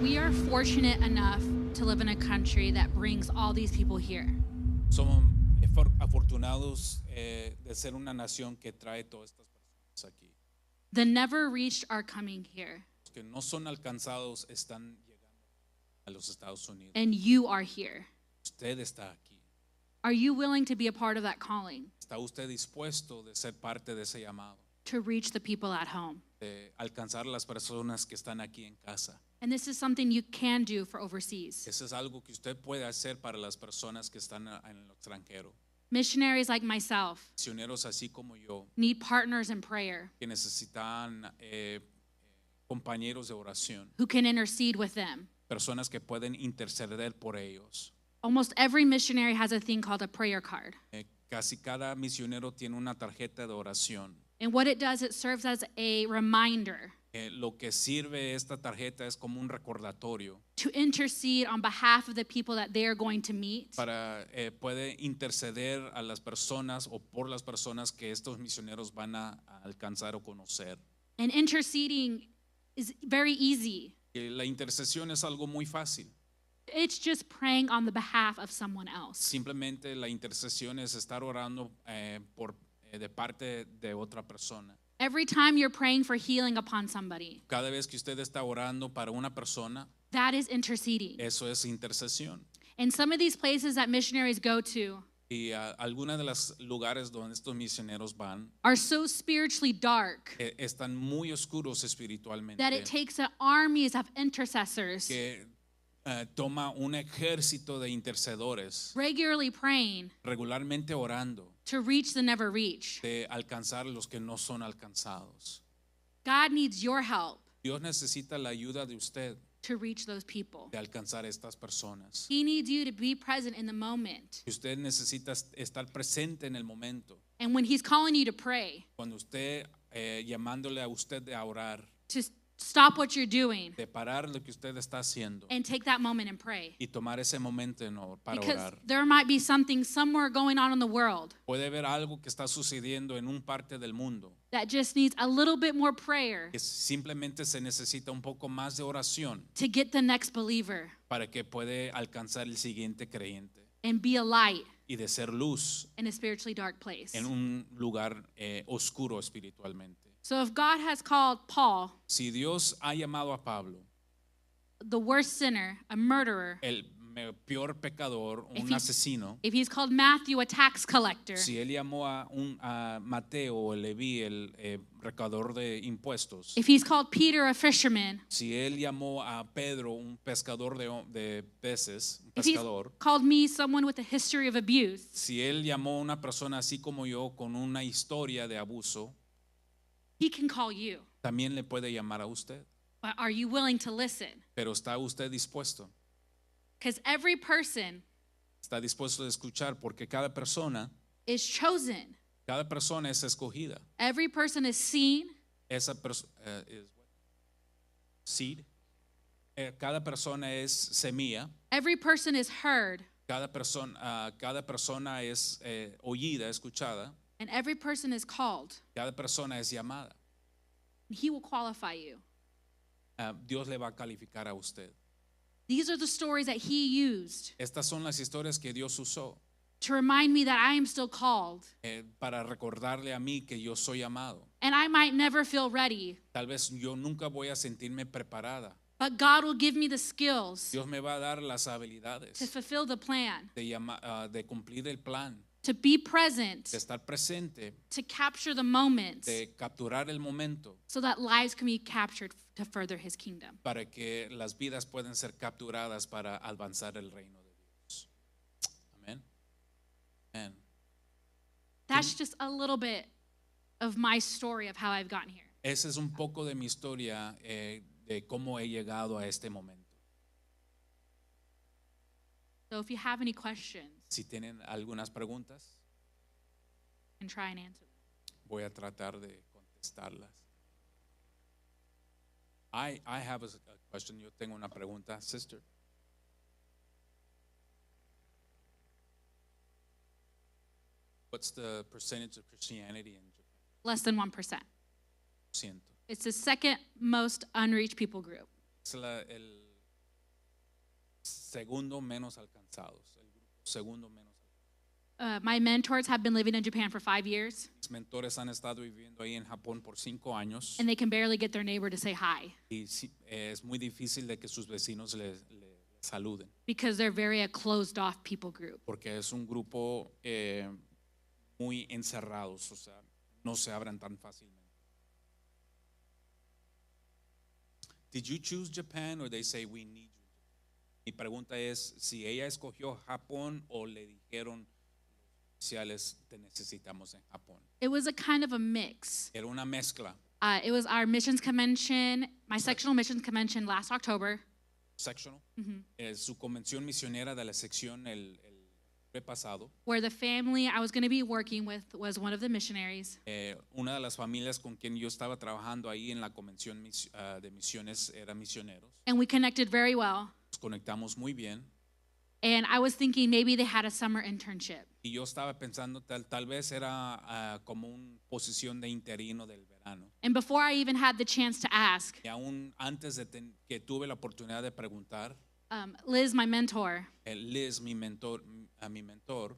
We are fortunate enough to live in a country that brings all these people here. Somos afortunados de ser una nación que trae todas estas personas aquí. The never reached are coming here, Los que no son alcanzados están llegando a los Estados Unidos. and you are here. Usted está aquí. Are you willing to be a part of that calling, ¿Está usted dispuesto de ser parte de ese llamado? to reach the people at home? De alcanzar a las personas que están aquí en casa. And this is something you can do for overseas. Eso es algo que usted puede hacer para las personas que están en el extranjero. Missionaries like myself Misioneros así como yo, need partners in prayer que necesitan compañeros de oración, who can intercede with them. personas que pueden interceder por ellos. Almost every missionary has a thing called a prayer card. Casi cada misionero tiene una tarjeta de oración. And what it does, it serves as a reminder Lo que sirve esta tarjeta es como un recordatorio to intercede on behalf of the people that they are going to meet. para puede interceder a las personas o por las personas que estos misioneros van a alcanzar o conocer. And interceding is very easy. La intercesión es algo muy fácil. It's just praying on the behalf of someone else. Simplemente la intercesión es estar orando de parte de otra persona. Every time you're praying for healing upon somebody, Cada vez que usted está orando para una persona, that is interceding. eso es intercesión. And some of these places that missionaries go to Y algunos de los lugares donde estos misioneros van are so spiritually dark están muy oscuros espiritualmente, that it takes armies of intercessors que toma un ejército de intercedores regularly praying regularmente orando to reach the never reached. de alcanzar los que no son alcanzados. God needs your help Dios necesita la ayuda de usted to reach those people. de alcanzar a estas personas. He needs you to be present in the moment. Y usted necesita estar presente en el momento. And when he's calling you to pray, Cuando usted llamándole a usted a orar, to stop what you're doing de parar lo que usted está haciendo and take that moment and pray. y tomar ese momento para Because orar. there might be something somewhere going on in the world Puede haber algo que está sucediendo en un parte del mundo that just needs a little bit more prayer que simplemente se necesita un poco más de oración to get the next believer para que puede alcanzar el siguiente creyente and be a light y de ser luz in a spiritually dark place. en un lugar oscuro espiritualmente. So if God has called Paul, Si Dios ha llamado a Pablo, the worst sinner, a murderer, el peor pecador, If un he's- asesino, if he's called Matthew, a tax collector, si él llamó a Mateo o Leví, el recaudador de impuestos, if he's called Peter, a fisherman, si él llamó a Pedro un pescador de peces, un if he's pescador, called me, someone with a history of abuse, si él llamó a una persona así como yo con una historia de abuso, he can call you. también le puede llamar a usted. But are you willing to listen? Pero ¿está usted dispuesto? Because every person ¿Está dispuesto a escuchar? Porque cada persona is chosen. es escogida. Every person is seen. Esa persona es seed. Cada persona es semilla. Every person is heard, Cada persona es oída, escuchada. and every person is called. Cada persona es llamada. And he will qualify you. Dios le va a calificar a usted. These are the stories that he used Estas son las historias que Dios usó to remind me that I am still called. Para recordarle a mí que yo soy amado. And I might never feel ready, Tal vez yo nunca voy a sentirme preparada. but God will give me the skills Dios me va a dar las to habilidades fulfill the plan, de cumplir el plan, to be present, de estar presente, to capture the moments de capturar el momento so that lives can be captured to further his kingdom. para que las vidas puedan ser capturadas para avanzar el reino de Dios. Amén. Amén. That's just a little bit of my story of how I've gotten here. Esa es un poco de mi historia de cómo he llegado a este momento. So if you have any questions, Si tienen algunas preguntas, I can try and answer them. voy a tratar de contestarlas. I have a question. Yo tengo una pregunta, sister. What's the percentage of Christianity in Japan? Less than 1%. Ciento. It's the second most unreached people group. Es el segundo menos alcanzados, el grupo segundo menos alcanzado. My mentors have been living in Japan for 5 years, Mis mentores han estado viviendo ahí en Japón por 5 años and they can barely get their neighbor to say hi y es muy difícil de que sus vecinos le saluden because they're very a closed off people group. porque es un grupo muy encerrados, o sea, no se abran tan fácilmente. Did you choose Japan or they say we need you? Mi pregunta es si ella escogió Japón o le dijeron los oficiales te necesitamos en Japón. It was a kind of a mix. Era una mezcla. It was our missions convention, my sectional missions convention last October. Sectional. Su convención misionera de la sección el pasado. Where the family I was going to be working with was one of the missionaries. Una de las familias con quien yo estaba trabajando ahí en la convención de misiones era misioneros. And we connected very well. Nos conectamos muy bien. And I was thinking maybe they had a summer internship. Y yo estaba pensando tal vez era como una posición de interino del verano. And before I even had the chance to ask, Y aún antes de que tuve la oportunidad de preguntar, Liz, my mentor, Liz, mi mentor,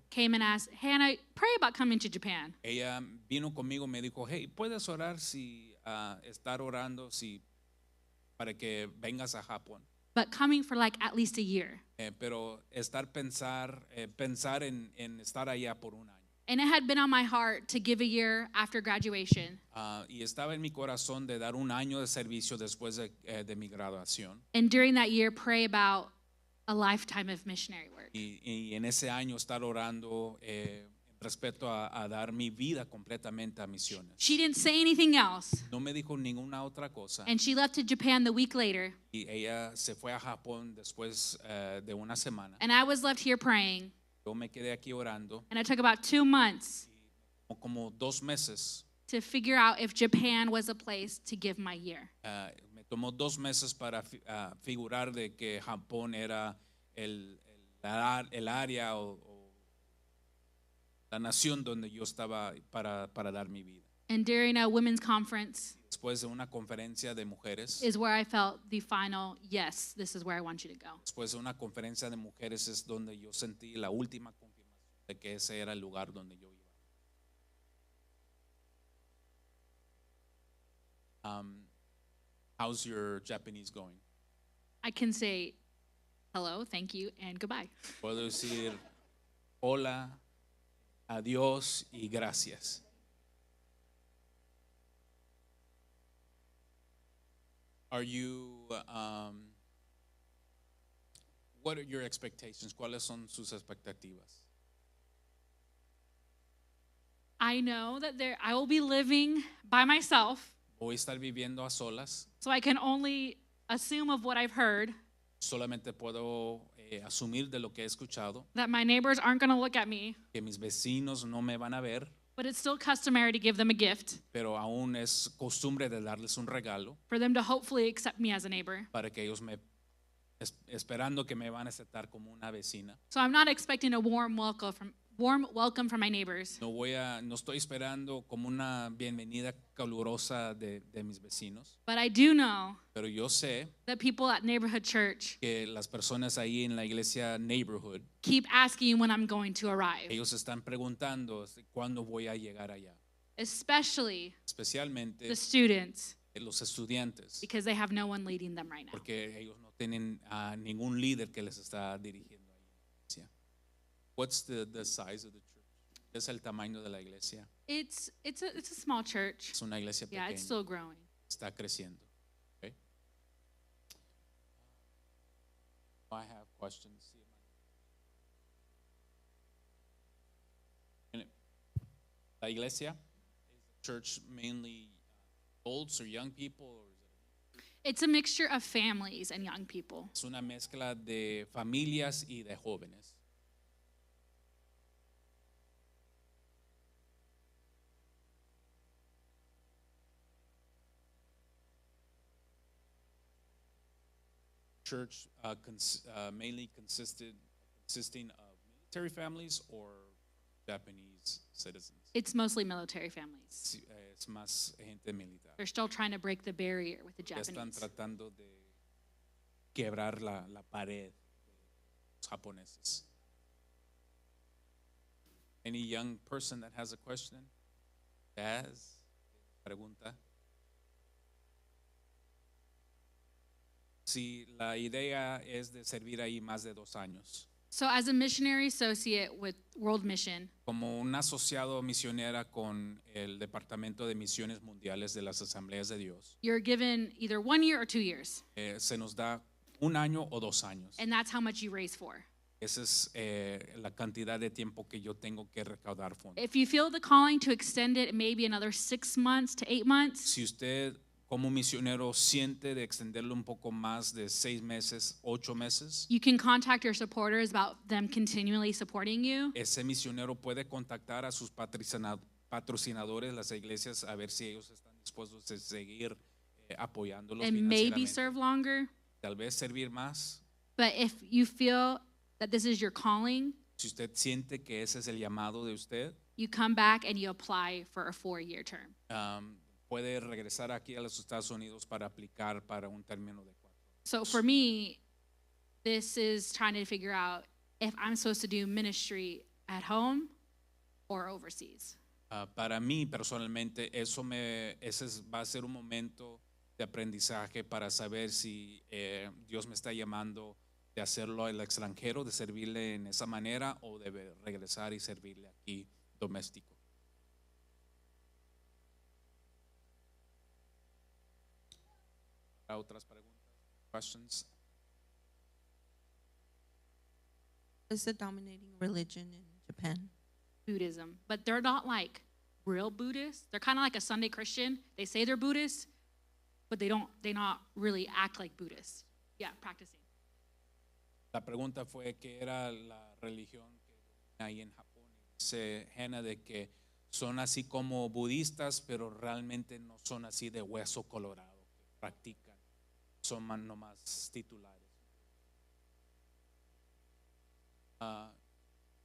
came and asked, Hannah, pray about coming to Japan. ella vino conmigo, me dijo, hey, ¿puedes orar estar orando para que vengas a Japón? But coming for like at least a year. Pero pensar en estar allá por un año. And it had been on my heart to give a year after graduation. Y estaba en mi corazón de dar un año de servicio después de mi graduación. And during that year, pray about a lifetime of missionary work. Y en ese año estar orando respecto a dar mi vida completamente a misiones. She didn't say anything else. No me dijo ninguna otra cosa. And she left to Japan the week later. Y ella se fue a Japón después de una semana. And I was left here praying. Yo me quedé aquí orando. And it took about 2 months Como 2 meses. to figure out if Japan was a place to give my year. Me tomó 2 meses para figurar de que Japón era el área o la nación donde yo estaba para dar mi vida. And during a women's conference Después de una conferencia de mujeres, is where I felt the final, yes, this is where I want you to go. después de una conferencia de mujeres es donde yo sentí la última confirmación de que ese era el lugar donde yo iba. How's your Japanese going? I can say hello, thank you, and goodbye. Puedo decir hola, adiós y gracias. Are you, what are your expectations? ¿Cuáles son sus expectativas? I know that I will be living by myself, Voy a estar viviendo a solas. so I can only assume of what I've heard, Solamente puedo asumir de lo que he escuchado, that my neighbors aren't going to look at me, que mis vecinos no me van a ver, but it's still customary to give them a gift pero aún es costumbre de darles un regalo for them to hopefully accept me as a neighbor. para que ellos me esperando que me van a aceptar como una vecina. So I'm not expecting a warm welcome from my neighbors. No estoy esperando como una bienvenida calurosa de mis vecinos, But I do know pero yo sé that people at neighborhood church que las personas ahí en la iglesia neighborhood, keep asking when I'm going to arrive, ellos están preguntando cuándo voy a llegar allá, especially especialmente the students, los estudiantes, because they have no one leading them right now. porque ellos no tienen a ningún líder que les está dirigiendo ahí. ¿Sí? What's the size of the church? ¿Qué es el tamaño de la iglesia? It's a small church. Es una iglesia Yeah, pequeña, it's still growing. está creciendo. Okay. I have questions. La iglesia, is the church mainly olds or young people, or is It's a mixture of families and young people. es una mezcla de familias y de jóvenes? Church mainly consisting of military families or Japanese citizens. It's mostly military families. Es más gente militar. They're still trying to break the barrier with the Ya están Japanese. tratando de quebrar la pared de los japoneses. Any young person that has a question? Has pregunta. Si la idea es de servir ahí más de 2 años. So as a missionary associate with World Mission, Como un asociado misionera con el Departamento de Misiones Mundiales de las Asambleas de Dios, you're given either 1 year or 2 years, se nos da 1 año o 2 años. and that's how much you raise for. Esa es la cantidad de tiempo que yo tengo que recaudar fondos. If you feel the calling to extend it maybe another 6 months to 8 months, Si usted como misionero siente de extenderlo un poco más de 6 meses, 8 meses, you can contact your supporters about them continually supporting you. ese misionero puede contactar a sus patrocinadores, las iglesias, a ver si ellos están dispuestos a seguir apoyándolos And maybe financieramente. serve longer. Tal vez servir más. But if you feel that this is your calling, Si usted siente que ese es el llamado de usted, you come back and you apply for a 4-year term. puede regresar aquí a los Estados Unidos para aplicar para un término de 4 años. So for me, this is trying to figure out if I'm supposed to do ministry at home or overseas. Para mí personalmente va a ser un momento de aprendizaje para saber si Dios me está llamando de hacerlo al extranjero, de servirle en esa manera o de regresar y servirle aquí doméstico. ¿Otras preguntas? Questions? Is the dominating religion in Japan? Buddhism, but they're not like real Buddhists. They're kind of like a Sunday Christian. They say they're Buddhists, but they not really act like Buddhists. Yeah, practicing. La pregunta fue qué era la religión que hay en Japón. Dice Hannah de que son así como budistas, pero realmente no son así de hueso colorado, que practican, son nomás titulares.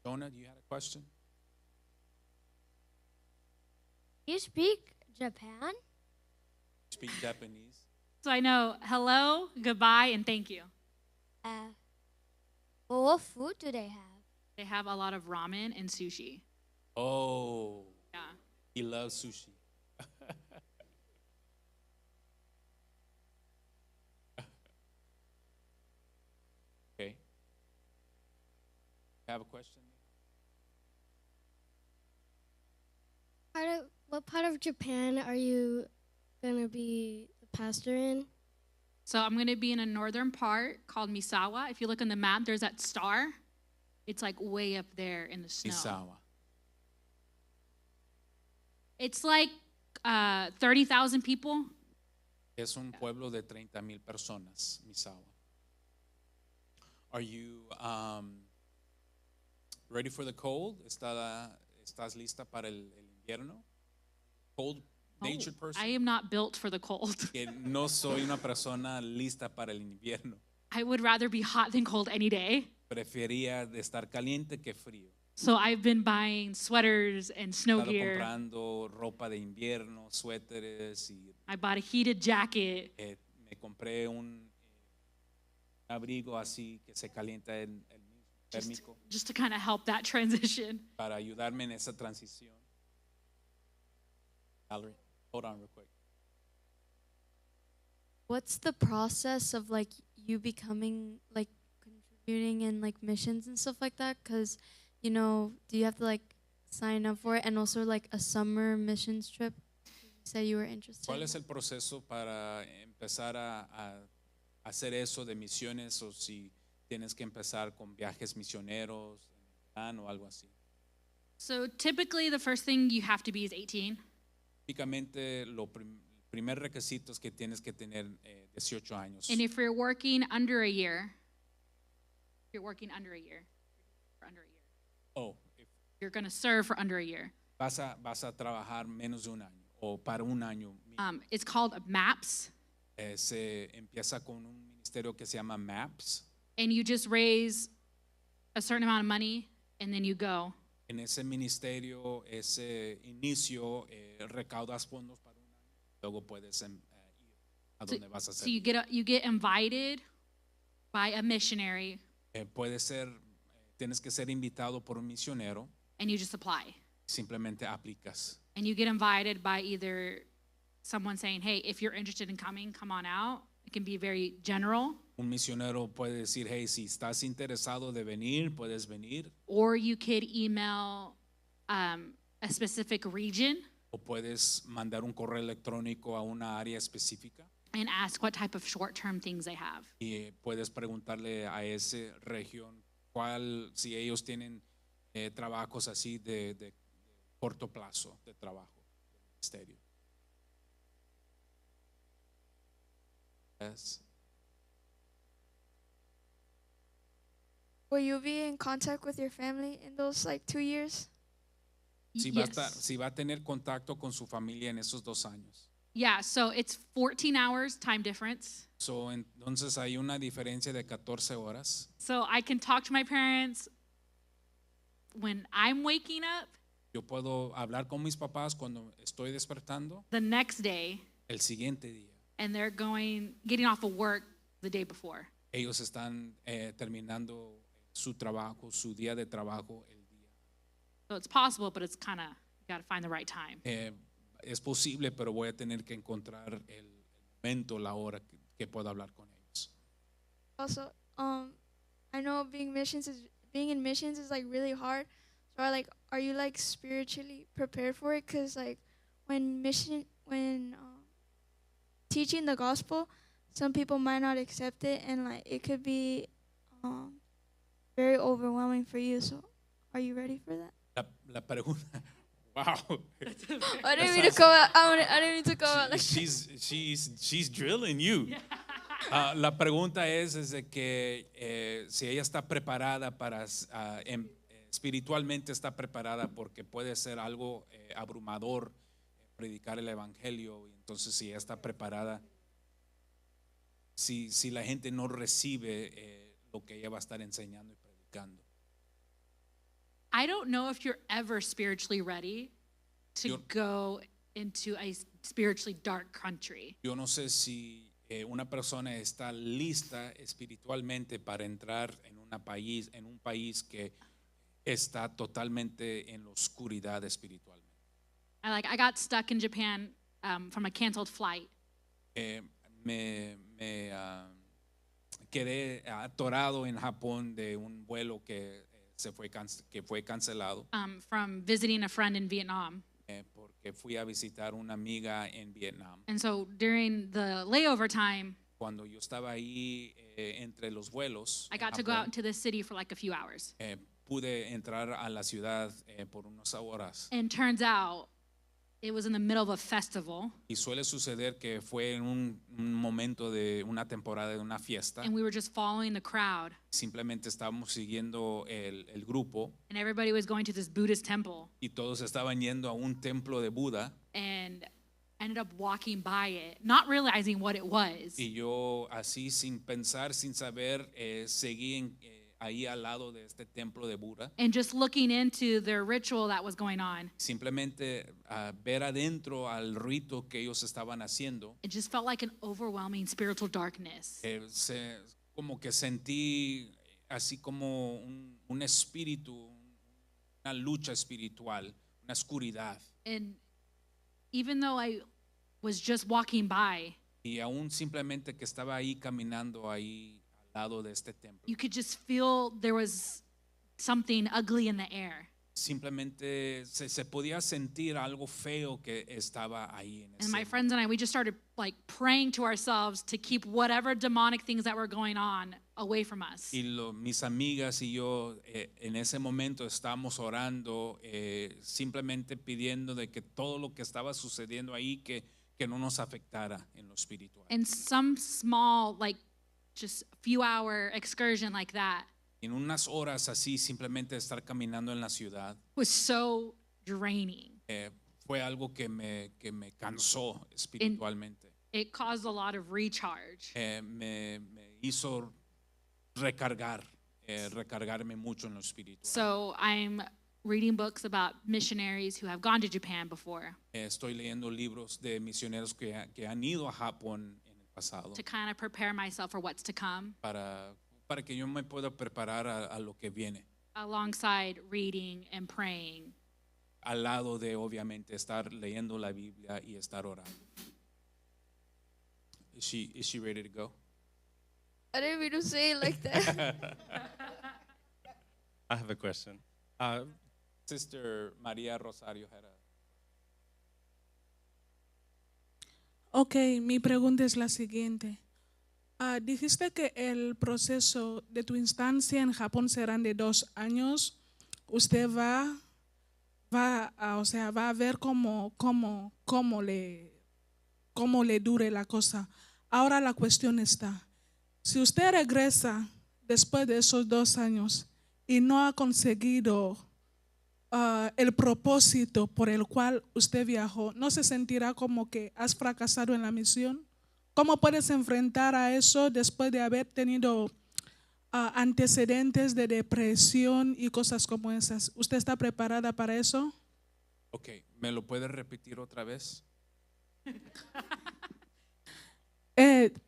Jonah, you had a question? You speak Japan? Speak Japanese. So I know hello, goodbye, and thank you. Well, what food do they have? They have a lot of ramen and sushi. Oh, Yeah. he loves sushi. Okay. Have a question? What part of Japan are you gonna be the pastor in? So I'm going to be in a northern part called Misawa. If you look on the map, there's that star. It's like way up there in the snow. Misawa. It's like 30,000 people. Es un pueblo de 30,000 personas, Misawa. Are you ready for the cold? ¿Estás lista para el invierno? Cold-natured Oh, person? I am not built for the cold. Que no soy una persona lista para el invierno. I would rather be hot than cold any day. Prefería de estar caliente que frío. So I've been buying sweaters and He snow estado gear. comprando ropa de invierno, suéteres y I bought a heated jacket. me compré un abrigo así que se calienta el mismo, térmico, Just to kind of help that transition. para ayudarme en esa transición. Valerie, hold on real quick. What's the process of like you becoming like contributing in like missions and stuff like that? Because, you know, do you have to like sign up for it, and also like a summer missions trip? You said you were interested. ¿Cuál es el proceso para empezar a hacer eso de misiones, o si tienes que empezar con viajes misioneros en el verano o algo así? So typically the first thing you have to be is 18. Típicamente primer requisito es que tienes que tener 18 años. And if you're working under a year, Oh, if you're going to serve for under a year. vas a trabajar menos de un año o para un año. It's called MAPS, Se empieza con un ministerio que se llama MAPS. and you just raise a certain amount of money and then you go. En ese ministerio, ese inicio, recaudas fondos para un año. Luego puedes ir a donde vas a So hacer. you get invited by a missionary Puede ser, tienes que ser invitado por un misionero. and you just apply. Simplemente aplicas. And you get invited by either someone saying, hey, if you're interested in coming, come on out. It can be very general. Un misionero puede decir, hey, si estás interesado de venir, puedes venir. Or you could email a specific region O puedes mandar un correo electrónico a una área específica and ask what type of short-term things they have. y puedes preguntarle a esa región si ellos tienen trabajos así de corto plazo de trabajo del ministerio. Yes. Will you be in contact with your family in those like 2 years? Si va a tener contacto con su familia en esos 2 años. Yeah, so it's 14 hours time difference. Entonces hay una diferencia de 14 horas. So I can talk to my parents when I'm waking up. Yo puedo hablar con mis papás cuando estoy despertando The next day, el siguiente día. and they're getting off of work the day before. Ellos están terminando su trabajo, su día de trabajo el día. So it's possible, but it's kind of, you got to find the right time. Es posible, pero voy a tener que encontrar el momento, la hora que pueda hablar con ellos. Also, I know being in missions is like really hard. So are you like spiritually prepared for it? Because like when teaching the gospel, some people might not accept it, and like it could be very overwhelming for you. So are you ready for that? La pregunta, wow. I didn't mean to go out. I didn't mean to go out. Like She's drilling you. La pregunta es de que si ella está preparada para espiritualmente está preparada, porque puede ser algo abrumador predicar el evangelio, y entonces si ella está preparada, si la gente no recibe lo que ella va a estar enseñando y predicando. I don't know if you're ever spiritually ready to Yo- go into a spiritually dark country. Yo no sé si una persona está lista espiritualmente para entrar en un país que está totalmente en la oscuridad espiritualmente. I got stuck in Japan from a canceled flight. Me quedé atorado en Japón de un vuelo que fue cancelado From visiting a friend in Vietnam. porque fui a visitar una amiga en Vietnam. And so during the layover time, Cuando yo estaba ahí entre los vuelos, I en got to go Japón, out into the city for like a few hours. pude entrar a la ciudad por unas horas. And turns out it was in the middle of a festival, Y suele suceder que fue en un momento de una temporada de una fiesta. and we were just following the crowd, Simplemente estábamos siguiendo el grupo and everybody was going to this Buddhist temple. y todos estaban yendo a un templo de Buda. And ended up walking by it, not realizing what it was. Y yo así sin pensar, sin saber, seguí ahí al lado de este templo de Buda. And just looking into their ritual that was going on, Simplemente ver adentro al rito que ellos estaban haciendo. it just felt like an overwhelming spiritual darkness. Como que sentí así como un espíritu, una lucha espiritual, una oscuridad. And even though I was just walking by, Y aún simplemente que estaba ahí caminando ahí al lado de este templo, you could just feel there was something ugly in the air. simplemente se podía sentir algo feo que estaba ahí en And ese my momento. friends and I, we just started like praying to ourselves to keep whatever demonic things that were going on away from us. Y mis amigas y yo en ese momento estábamos orando, simplemente pidiendo de que todo lo que estaba sucediendo ahí que no nos afectara en lo espiritual. And some small, like just few hour excursion like that En unas horas así, simplemente estar caminando en la ciudad, was so draining. fue algo que me cansó espiritualmente. It caused a lot of recharge. Me hizo recargarme mucho en lo espiritual. So I'm reading books about missionaries who have gone to Japan before Estoy leyendo libros de misioneros que han ido a Japón en el pasado to kind of prepare myself for what's to come, para que yo me pueda preparar a lo que viene, alongside reading and praying. al lado de obviamente estar leyendo la Biblia y estar orando. Is she ready to go? I didn't mean to say it like that. I have a question. Sister Maria Rosario had a Ok, mi pregunta es la siguiente. Dijiste que el proceso de tu instancia en Japón serán de 2 años. Usted va a ver cómo le dure la cosa. Ahora la cuestión está, si usted regresa después de esos 2 años y no ha conseguido el propósito por el cual usted viajó, ¿no se sentirá como que has fracasado en la misión? ¿Cómo puedes enfrentar a eso después de haber tenido antecedentes de depresión y cosas como esas? ¿Usted está preparada para eso? Ok, ¿me lo puede repetir otra vez?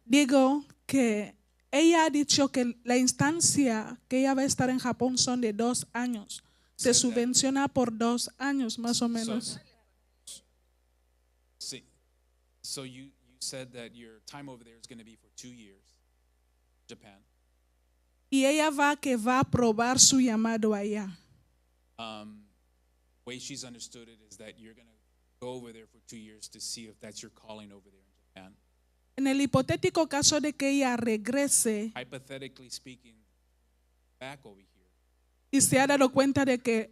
Digo que ella ha dicho que la instancia que ella va a estar en Japón son de 2 años. Se subvenciona por 2 años más o menos. So you said that your time over there is going to be for 2 years, Japan. Y ella va a probar su llamado allá. Way she's understood it is that you're going to go over there for 2 years to see if that's your calling over there in Japan. En el hipotético caso de que ella regrese Hypothetically speaking, back over here, y se ha dado cuenta de que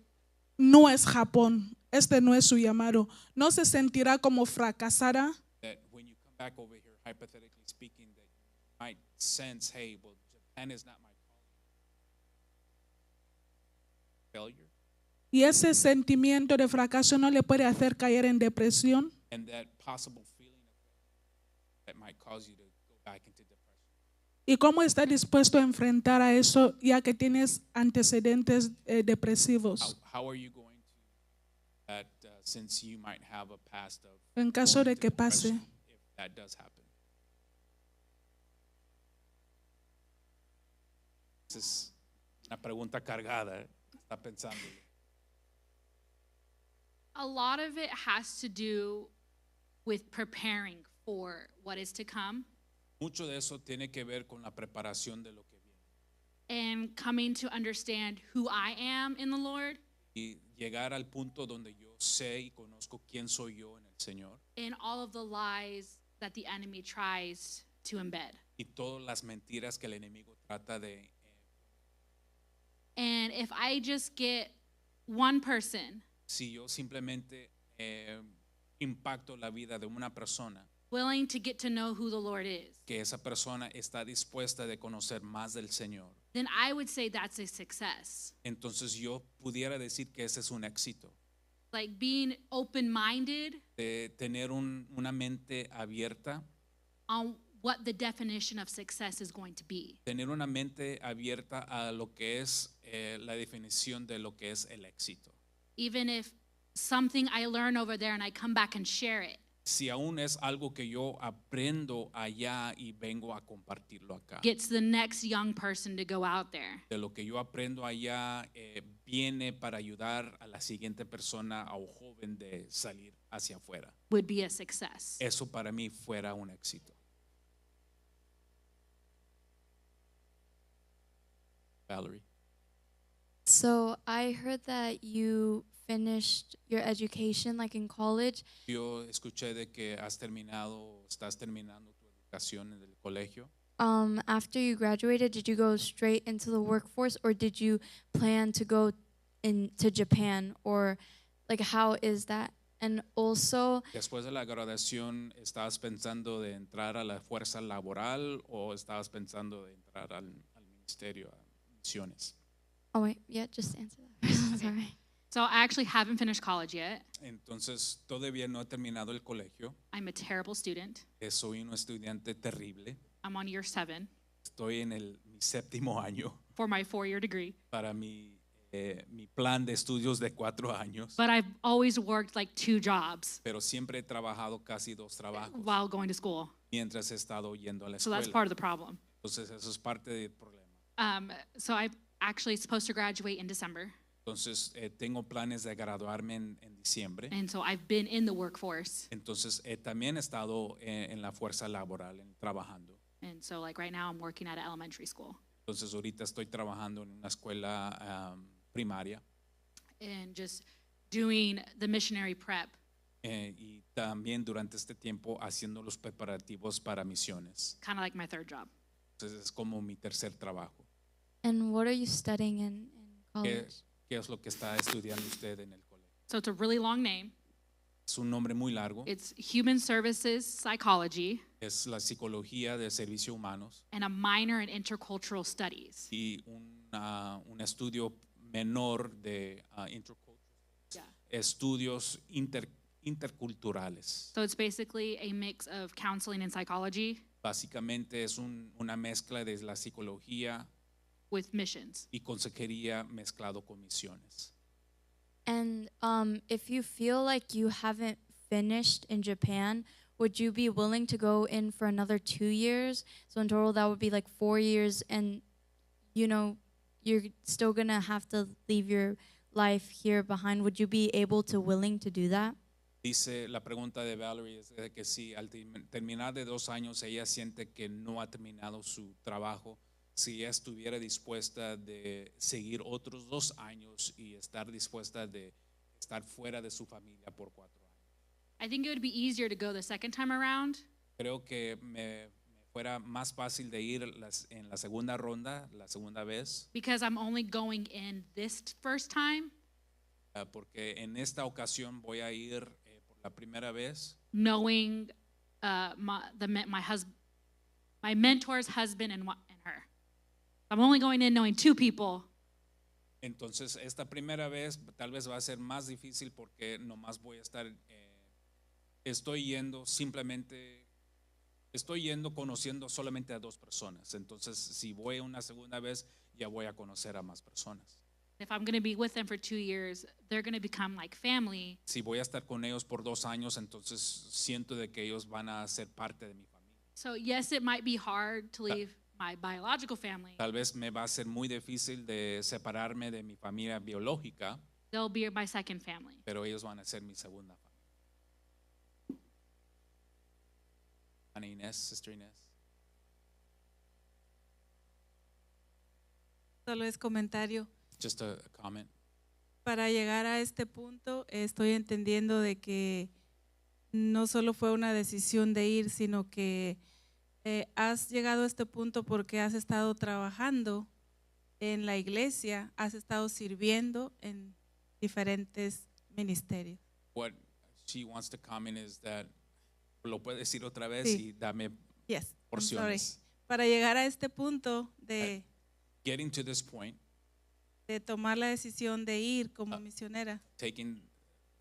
no es Japón, este no es su llamado, ¿no se sentirá como fracasada? that when you come back over here, hypothetically speaking, that you might sense, hey, well, Japan is not my calling. Failure. Y ese sentimiento de fracaso no le puede hacer caer en depresión. And that possible feeling of failure that might cause you to go back into depression. ¿Y cómo está dispuesto a enfrentar a eso ya que tienes antecedentes depresivos? How are you going to that since you might have a past of En caso de going que into pase. depression, if that does happen? Esa es una pregunta cargada, está pensando. A lot of it has to do with preparing for what is to come Mucho de eso tiene que ver con la preparación de lo que viene and coming to understand who I am in the Lord y llegar al punto donde yo sé y conozco quién soy yo en el Señor and all of the lies that the enemy tries to embed. y todas las mentiras que el enemigo trata de And if I just get one person si yo simplemente impacto la vida de una persona, willing to get to know who the Lord is, que esa persona está dispuesta de conocer más del Señor, then I would say that's a success. entonces yo pudiera decir que ese es un éxito. like being open-minded de tener una mente abierta, on what the definition of success is going to be. tener una mente abierta a lo que es la definición de lo que es el éxito. Even if something I learn over there and I come back and share it, Si aún es algo que yo aprendo allá y vengo a compartirlo acá. gets the next young person to go out there. De lo que yo aprendo allá viene para ayudar a la siguiente persona o joven de salir hacia afuera. Would be a success. Eso para mí fuera un éxito. Valerie. So I heard that you finished your education like in college. Yo escuché de que estás terminando tu educación en el colegio. After you graduated, did you go straight into the workforce or did you plan to go into Japan, or like how is that? And also, Después de la graduación, ¿estabas pensando de entrar a la fuerza laboral o estabas pensando de entrar al ministerio, a misiones? oh wait, yeah, just answer that first. Sorry. So I actually haven't finished college yet. Entonces, todavía no he terminado el colegio. I'm a terrible student. Soy un estudiante terrible. I'm on year 7 Estoy en mi 7º año for my 4-year degree. para mi plan de estudios de 4 años. But I've always worked like 2 jobs Pero siempre he trabajado casi 2 trabajos while going to school. mientras he estado yendo a la So that's escuela. part of the problem. Entonces, eso es parte del problema. So I'm actually supposed to graduate in December. Entonces, tengo planes de graduarme en diciembre. And so I've been in the workforce. Entonces, también he estado en la fuerza laboral, trabajando. And so like right now I'm working at an elementary school. Entonces, ahorita estoy trabajando en una escuela primaria And just doing the missionary prep. y también durante este tiempo haciendo los preparativos para misiones. Kind of like my 3rd job. Entonces, es como mi tercer trabajo. And what are you studying in college? ¿Qué es lo que está estudiando usted en el colegio? So it's a really long name. Es un nombre muy largo. It's Human Services Psychology Es la psicología de servicios humanos and a minor in Intercultural Studies. y un estudio menor de Yeah. estudios interculturales. So it's basically a mix of counseling and psychology Básicamente es una mezcla de la psicología with missions. y consejería mezclado con misiones. And if you feel like you haven't finished in Japan, would you be willing to go in for another 2 years? So in total, that would be like 4 years, and you know, you're still gonna have to leave your life here behind. Would you be able to willing to do that? Dice, la pregunta de Valerie es de que si al terminar de 2 años ella siente que no ha terminado su trabajo, si ella estuviera dispuesta de seguir otros 2 años y estar dispuesta de estar fuera de su familia por 4 años. I think it would be easier to go the second time around Creo que me fuera más fácil de ir en la segunda ronda, la segunda vez, because I'm only going in this first time porque en esta ocasión voy a ir por la primera vez knowing my mentor's husband and her. I'm only going in knowing 2 people. Entonces, esta primera vez tal vez va a ser más difícil porque nomás voy a estar, estoy yendo conociendo solamente a 2 personas. Entonces, si voy una segunda vez, ya voy a conocer a más personas. If I'm going to be with them for 2 years, they're going to become like family. Si voy a estar con ellos por 2 años, entonces siento de que ellos van a ser parte de mi familia. So yes, it might be hard to leave my biological family. Tal vez me va a ser muy difícil de separarme de mi familia biológica, They'll be my second family. pero ellos van a ser mi segunda familia. Ana Inés, Sister Inés. Solo es comentario. Just a comment. Para llegar a este punto, estoy entendiendo de que no solo fue una decisión de ir, sino que has llegado a este punto porque has estado trabajando en la iglesia, has estado sirviendo en diferentes ministerios. What she wants to comment is that, lo puede decir otra vez Sí. y dame Yes, I'm sorry. porciones. Para llegar a este punto Getting to this point, de tomar la decisión de ir como misionera, taking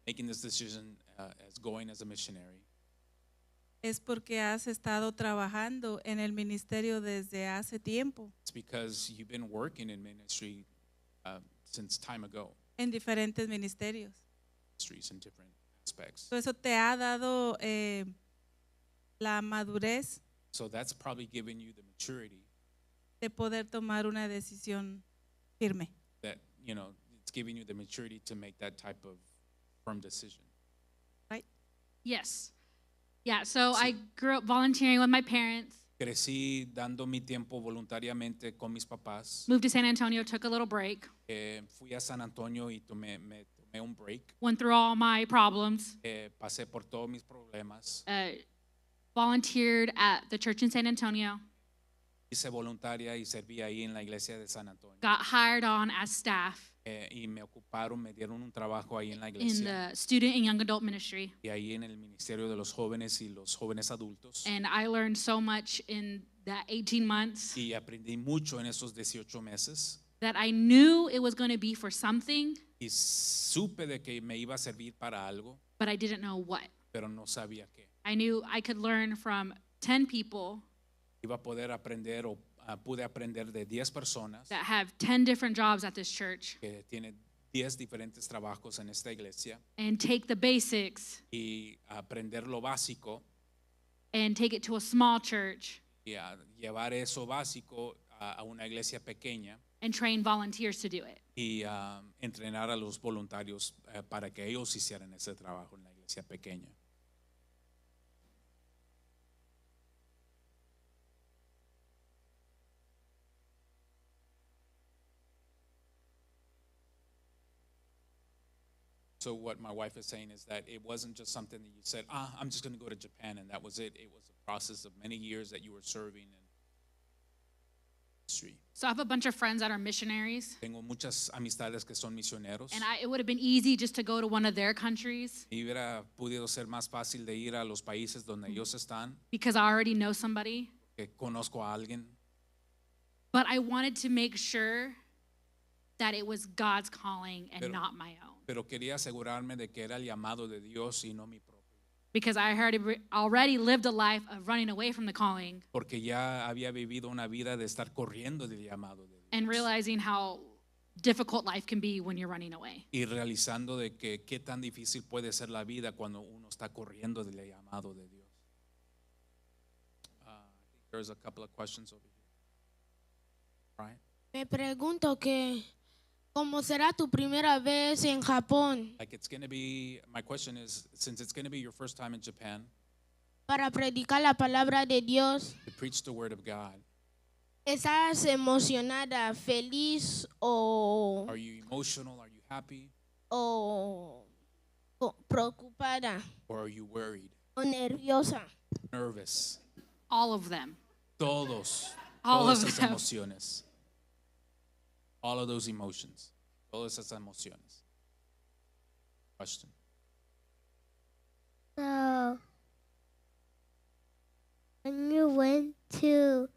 making this decision as going as a missionary es porque has estado trabajando en el ministerio desde hace tiempo, it's because you've been working in ministry since time ago, en diferentes ministerios. ministries in different aspects. So eso te ha dado la madurez So that's probably given you the maturity de poder tomar una decisión firme. that, you know, it's giving you the maturity to make that type of firm decision. Yes. Yeah, so I grew up volunteering with my parents, Crecí dando mi tiempo voluntariamente con mis papás. moved to San Antonio, took a little break, Fui a San Antonio y me tomé un break. went through all my problems, Pasé por todos mis problemas. volunteered at the church in San Antonio, Hice voluntaria y serví ahí en la iglesia de San Antonio. got hired on as staff Y me ocuparon, me dieron un trabajo ahí en la in iglesia. the student and young adult ministry. Y ahí en el ministerio de los jóvenes y los jóvenes adultos. And I learned so much in that 18 months Y aprendí mucho en esos 18 meses. that I knew it was going to be for something, Y supe de que me iba a servir para algo, but I didn't know what. pero no sabía qué. I knew I could learn from 10 people Iba a poder aprender o pude aprender de 10 personas that have 10 different jobs at this church que tienen 10 diferentes trabajos en esta iglesia and take the basics y aprender lo básico and take it to a small church y a llevar eso básico a una iglesia pequeña and train volunteers to do it. y entrenar a los voluntarios para que ellos hicieran ese trabajo en la iglesia pequeña. So what my wife is saying is that it wasn't just something that you said, I'm just going to go to Japan and that was it. It was a process of many years that you were serving in ministry. So I have a bunch of friends that are missionaries, Tengo muchas amistades que son misioneros. and it would have been easy just to go to one of their countries Y hubiera podido ser más fácil de ir a los países donde ellos están, because I already know somebody. que conozco a alguien, But I wanted to make sure that it was God's calling and Pero- not my own. pero quería asegurarme de que era el llamado de Dios y no mi propio. Because I already lived a life of running away from the calling Porque ya había vivido una vida de estar corriendo del llamado de Dios. and realizing how difficult life can be when you're running away. Y realizando de que qué tan difícil puede ser la vida cuando uno está corriendo del llamado de Dios. I think there's a couple of questions over here. Right? Me pregunto que, ¿cómo será tu primera vez en Japón Like it's going to be, my question is, since it's going to be your first time in Japan para predicar la palabra de Dios? to preach the word of God, ¿Estás emocionada, feliz are you emotional? Are you happy? o preocupada Or are you worried? o nerviosa? Nervous? All of them. Todas All of esas them. emociones. All of those emotions. Todas esas emociones. Question. So, when you went to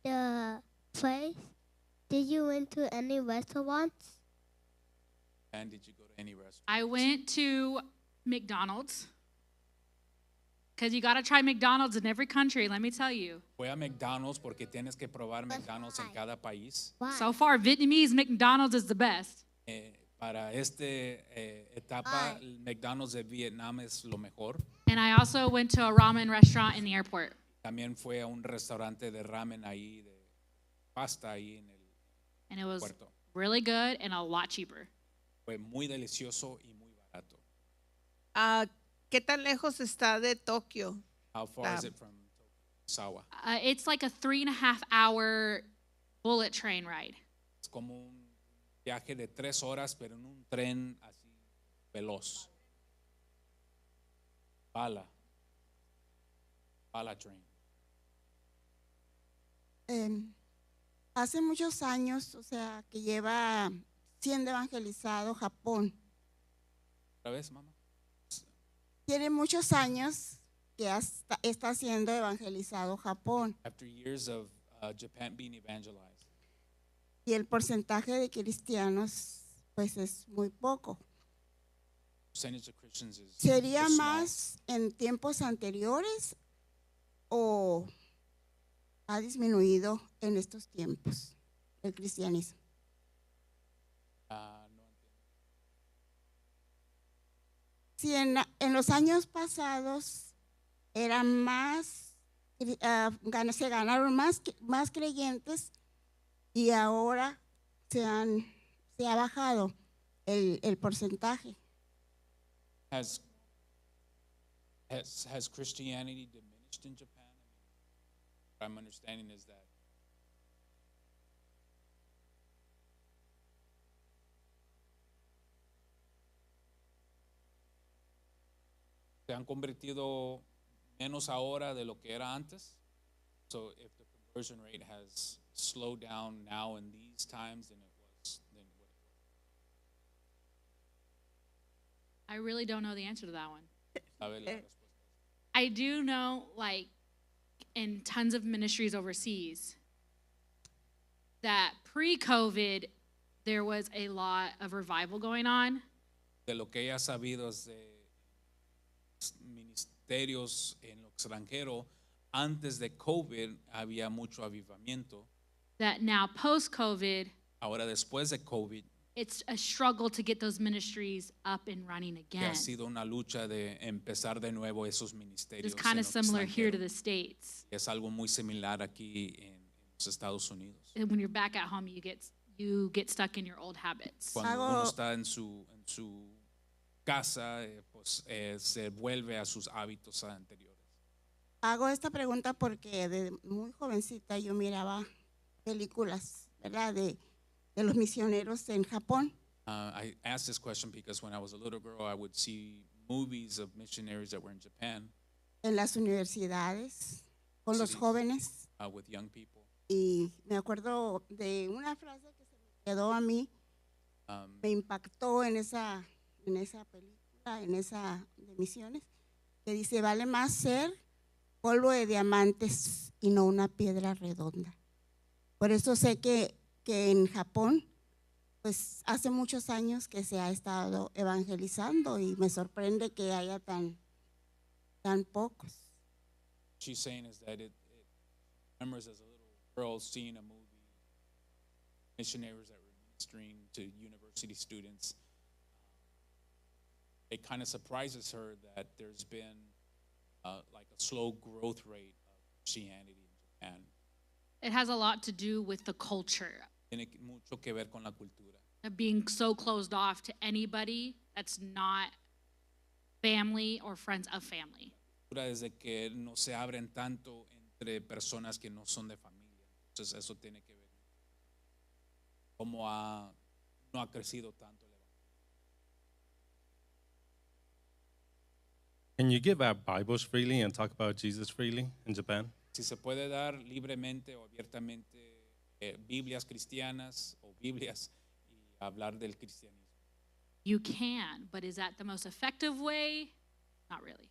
the place, did you went to any restaurants? And did you go to any restaurant? I went to McDonald's because you got to try McDonald's in every country, let me tell you. Fue a McDonald's porque tienes que probar McDonald's en cada país. Why? So far, Vietnamese McDonald's is the best. Para esta etapa, el McDonald's de Vietnam es lo mejor. And I also went to a ramen restaurant in the airport. También fue a un restaurante de ramen ahí, de pasta ahí en el And it was puerto. really good and a lot cheaper. Fue muy delicioso y muy barato. ¿Qué tan lejos está de Tokio? How far is it from Sawa? It's like a 3.5 hour bullet train ride. Es como un viaje de 3 horas, pero en un tren así veloz. Bala train. Hace muchos años, o sea, que lleva siendo evangelizado Japón. ¿Otra vez, mamá? Tiene muchos años que está siendo evangelizado Japón. After years of Japan being evangelized, Y el porcentaje de cristianos, pues es muy poco. percentage of Christians is ¿Sería is small. más en tiempos anteriores o ha disminuido en estos tiempos el cristianismo? No entiendo. Si en los años pasados eran más, se ganaron más creyentes y ahora se ha bajado el porcentaje. Has Christianity diminished in Japan? I mean, what I'm understanding is that se han convertido menos ahora de lo que era antes. So if the conversion rate has slowed down now in these times than what it was. I really don't know the answer to that one. ¿Sabe la respuesta? I do know, like, in tons of ministries overseas, that pre-COVID, there was a lot of revival going on. De lo que ella ha sabido es de ministerios en lo extranjero, antes de COVID había mucho avivamiento. That now, post-COVID, Ahora después de COVID, it's a struggle to get those ministries up and running que again. ha sido una lucha de empezar de nuevo esos ministerios. It's kind en of lo similar here to extranjero. the States. Es algo muy similar aquí en los Estados Unidos. And when you're back at home, you get stuck in your old habits. Cuando uno está en su casa, pues se vuelve a sus hábitos anteriores. Hago esta pregunta porque de muy jovencita yo miraba películas, ¿verdad? De los misioneros en Japón. I asked this question because when I was a little girl, I would see movies of missionaries that were in Japan. En las universidades, con los jóvenes. With young people. Y me acuerdo de una frase que se me quedó a mí, me impactó en esa película, en esa de misiones, que dice, vale más ser polvo de diamantes y no una piedra redonda. Por eso sé que en Japón, pues hace muchos años que se ha estado evangelizando y me sorprende que haya tan pocos. She's saying is that it remembers as a little girl seeing a movie, missionaries that were ministering to university students. It kind of surprises her that there's been like a slow growth rate of Christianity in Japan. It has a lot to do with the culture Tiene mucho que ver con la cultura. of being so closed off to anybody that's not family or friends of family. Desde que no se abren tanto entre personas que no son de familia. Entonces eso tiene que ver cómo no ha crecido tanto. Can you give out Bibles freely and talk about Jesus freely in Japan? Si se puede dar libremente o abiertamente Biblias cristianas o Biblias y hablar del cristianismo. You can, but is that the most effective way? Not really.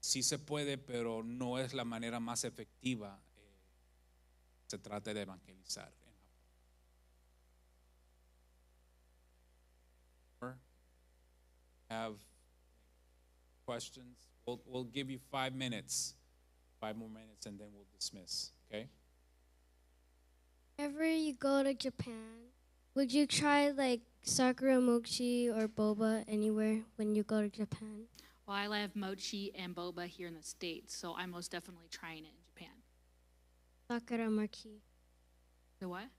Sí se puede, pero no es la manera más efectiva. Se trata de evangelizar en Japón. Have questions? We'll give you 5 minutes, 5 more minutes, and then we'll dismiss. Okay? Whenever you go to Japan, would you try like sakura mochi or boba anywhere when you go to Japan? Well, I love mochi and boba here in the States, so I'm most definitely trying it in Japan. Sakura mochi. The what?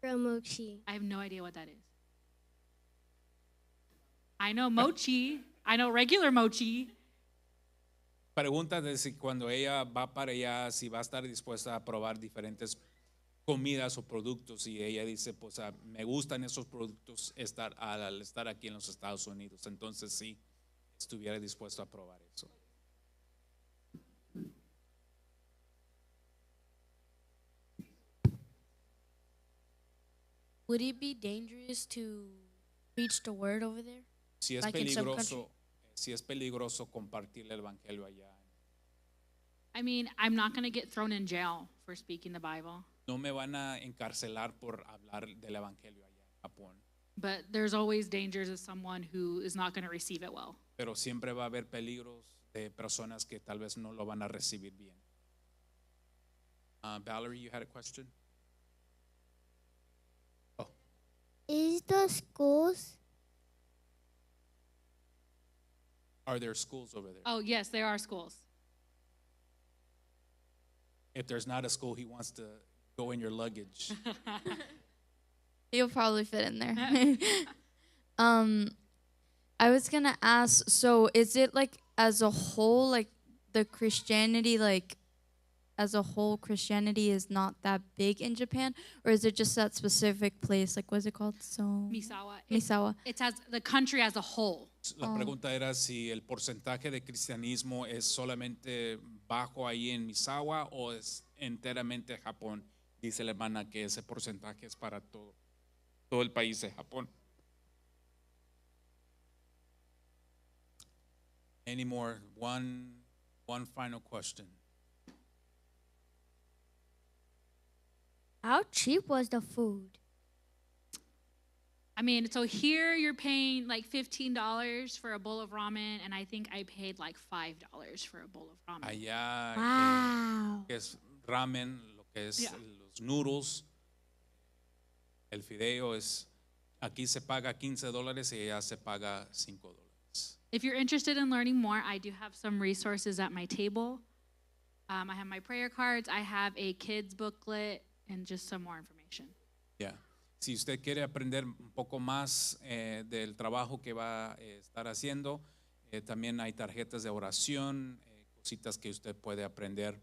Sakura mochi. I have no idea what that is. I know mochi. I know regular mochi. Pregunta de si cuando ella va para allá, si va a estar dispuesta a probar diferentes comidas o productos, y ella dice, pues me gustan esos productos al estar aquí en los Estados Unidos, entonces sí, estuviera dispuesto a probar eso. Would it be dangerous to preach the word over there? Si es Like in some country? si es peligroso compartir el evangelio allá. I mean, I'm not going to get thrown in jail for speaking the Bible, No me van a encarcelar por hablar del evangelio allá en Japón. but there's always dangers of someone who is not going to receive it well. Pero siempre va a haber peligros de personas que tal vez no lo van a recibir bien. Valerie, you had a question? Oh, Is the schools? are there schools over there? Oh, yes, there are schools. If there's not a school, he wants to go in your luggage. You'll probably fit in there. I was gonna ask, so is it like as a whole, like the Christianity, like as a whole, Christianity is not that big in Japan, or is it just that specific place? Like, what's it called? So Misawa. Misawa. It's as the country as a whole. La pregunta era si el porcentaje de cristianismo es solamente bajo ahí en Misawa o es enteramente Japón. Dice la hermana que ese porcentaje es para todo el país de Japón. Any more? One final question. How cheap was the food? I mean, so here you're paying like $15 for a bowl of ramen, and I think I paid like $5 for a bowl of ramen. Allá Wow. que es ramen, lo que es los noodles, el fideo es, aquí se paga $15 y allá se paga $5. If you're interested in learning more, I do have some resources at my table. I have my prayer cards, I have a kids booklet, and just some more information. Yeah. Si usted quiere aprender un poco más del trabajo que va a estar haciendo, también hay tarjetas de oración, cositas que usted puede aprender.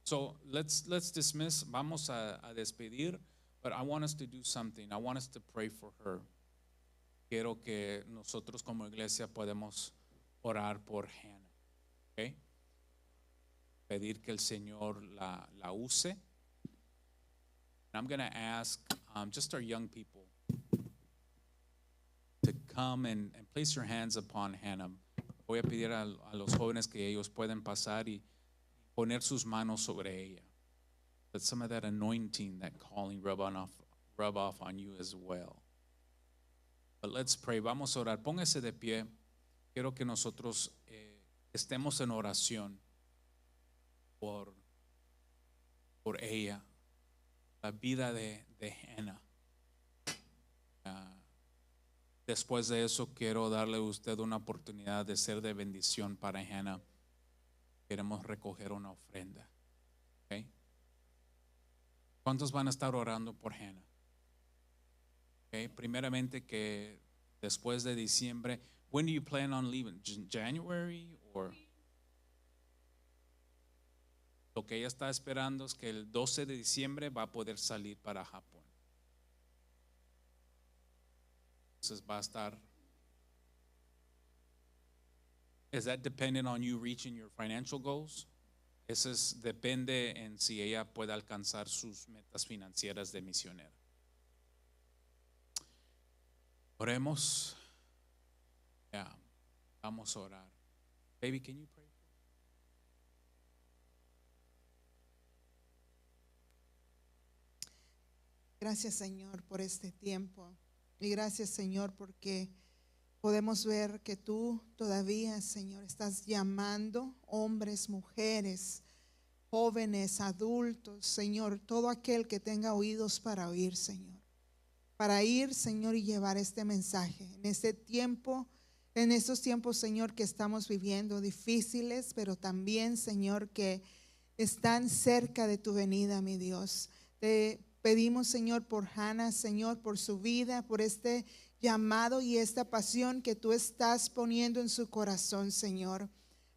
So let's dismiss. Vamos a despedir, but I want us to do something. I want us to pray for her. Quiero que nosotros como iglesia podemos orar por Hannah. Okay? Pedir que el Señor la use. I'm going to ask just our young people to come and place your hands upon Hannah. Voy a pedir a los jóvenes que ellos pueden pasar y poner sus manos sobre ella. That some of that anointing, that calling rub off on you as well. But let's pray. Vamos a orar. Póngase de pie. Quiero que nosotros estemos en oración por ella. La vida de Hannah. Después de eso quiero darle a usted una oportunidad de ser de bendición para Hannah. Queremos recoger una ofrenda. Okay? ¿Cuántos van a estar orando por Hannah? Okay? Primeramente que después de diciembre, when do you plan on leaving? January or? Lo que ella está esperando es que el 12 de diciembre va a poder salir para Japón. Entonces va a estar. Is that dependent on you reaching your financial goals? Eso depende en si ella puede alcanzar sus metas financieras de misionera. Oremos. Yeah. Vamos a orar. Baby, can you pray? Gracias, Señor, por este tiempo. Y gracias, Señor, porque podemos ver que tú todavía, Señor, estás llamando hombres, mujeres, jóvenes, adultos, Señor, todo aquel que tenga oídos para oír, Señor. Para ir, Señor, y llevar este mensaje en este tiempo, en estos tiempos, Señor, que estamos viviendo difíciles, pero también, Señor, que están cerca de tu venida, mi Dios. Te pedimos, Señor, por Hannah, Señor, por su vida, por este llamado y esta pasión que tú estás poniendo en su corazón, Señor.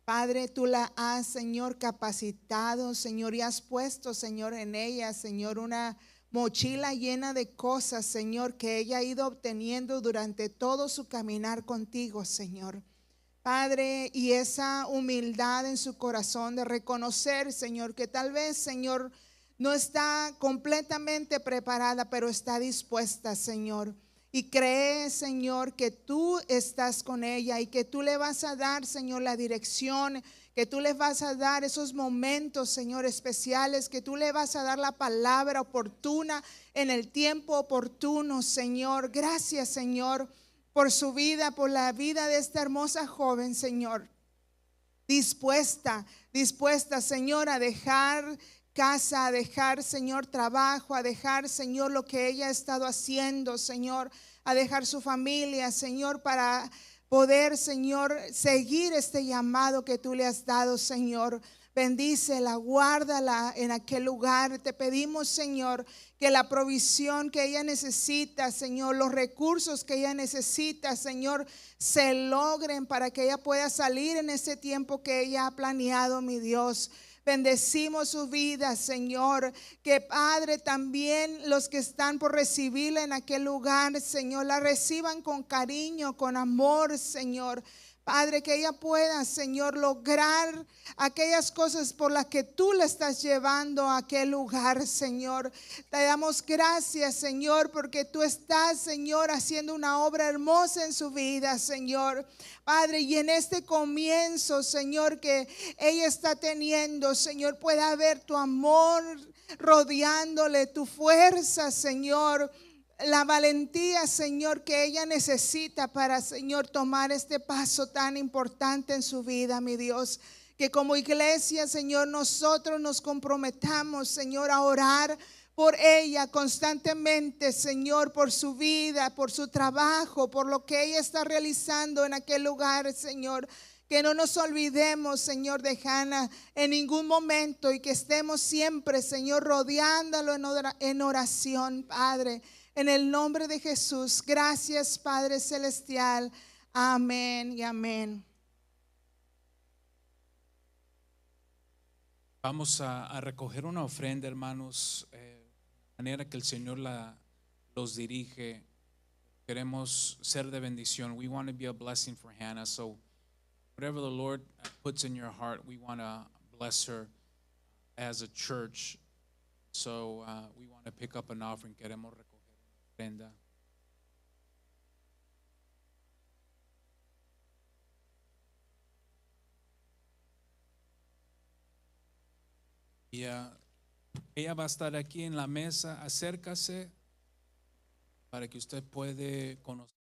Padre, tú la has, Señor, capacitado, Señor, y has puesto, Señor, en ella, Señor, una mochila llena de cosas, Señor, que ella ha ido obteniendo durante todo su caminar contigo, Señor. Padre, y esa humildad en su corazón de reconocer, Señor, que tal vez, Señor, no está completamente preparada, pero está dispuesta, Señor. Y cree, Señor, que tú estás con ella y que tú le vas a dar, Señor, la dirección que tú les vas a dar esos momentos, Señor, especiales, que tú le vas a dar la palabra oportuna en el tiempo oportuno, Señor. Gracias, Señor, por su vida, por la vida de esta hermosa joven, Señor. Dispuesta, Señor, a dejar casa, a dejar, Señor, trabajo, a dejar, Señor, lo que ella ha estado haciendo, Señor, a dejar su familia, Señor, para poder, Señor, seguir este llamado que tú le has dado, Señor. Bendícela, guárdala en aquel lugar. Te pedimos, Señor, que la provisión que ella necesita, Señor, los recursos que ella necesita, Señor, se logren para que ella pueda salir en ese tiempo que ella ha planeado, mi Dios. Bendecimos su vida, Señor. Que Padre, también los que están por recibirla en aquel lugar, Señor, la reciban con cariño, con amor, Señor. Padre, que ella pueda, Señor, lograr aquellas cosas por las que tú la estás llevando a aquel lugar, Señor. Te damos gracias, Señor, porque tú estás, Señor, haciendo una obra hermosa en su vida, Señor. Padre, y en este comienzo, Señor, que ella está teniendo, Señor, pueda haber tu amor rodeándole, tu fuerza, Señor. La valentía, Señor, que ella necesita para, Señor, tomar este paso tan importante en su vida, mi Dios. Que como iglesia, Señor, nosotros nos comprometamos, Señor, a orar por ella constantemente, Señor, por su vida, por su trabajo, por lo que ella está realizando en aquel lugar, Señor. Que no nos olvidemos, Señor, de Hannah en ningún momento y que estemos siempre, Señor, rodeándolo en oración, Padre. En el nombre de Jesús, gracias, Padre Celestial. Amén y amén. Vamos a recoger una ofrenda, hermanos, de manera que el Señor los dirige. Queremos ser de bendición. We want to be a blessing for Hannah. So whatever the Lord puts in your heart, we want to bless her as a church. So we want to pick up an offering. Queremos recoger una ofrenda. Y ella va a estar aquí en la mesa. Acércase para que usted puede conocer.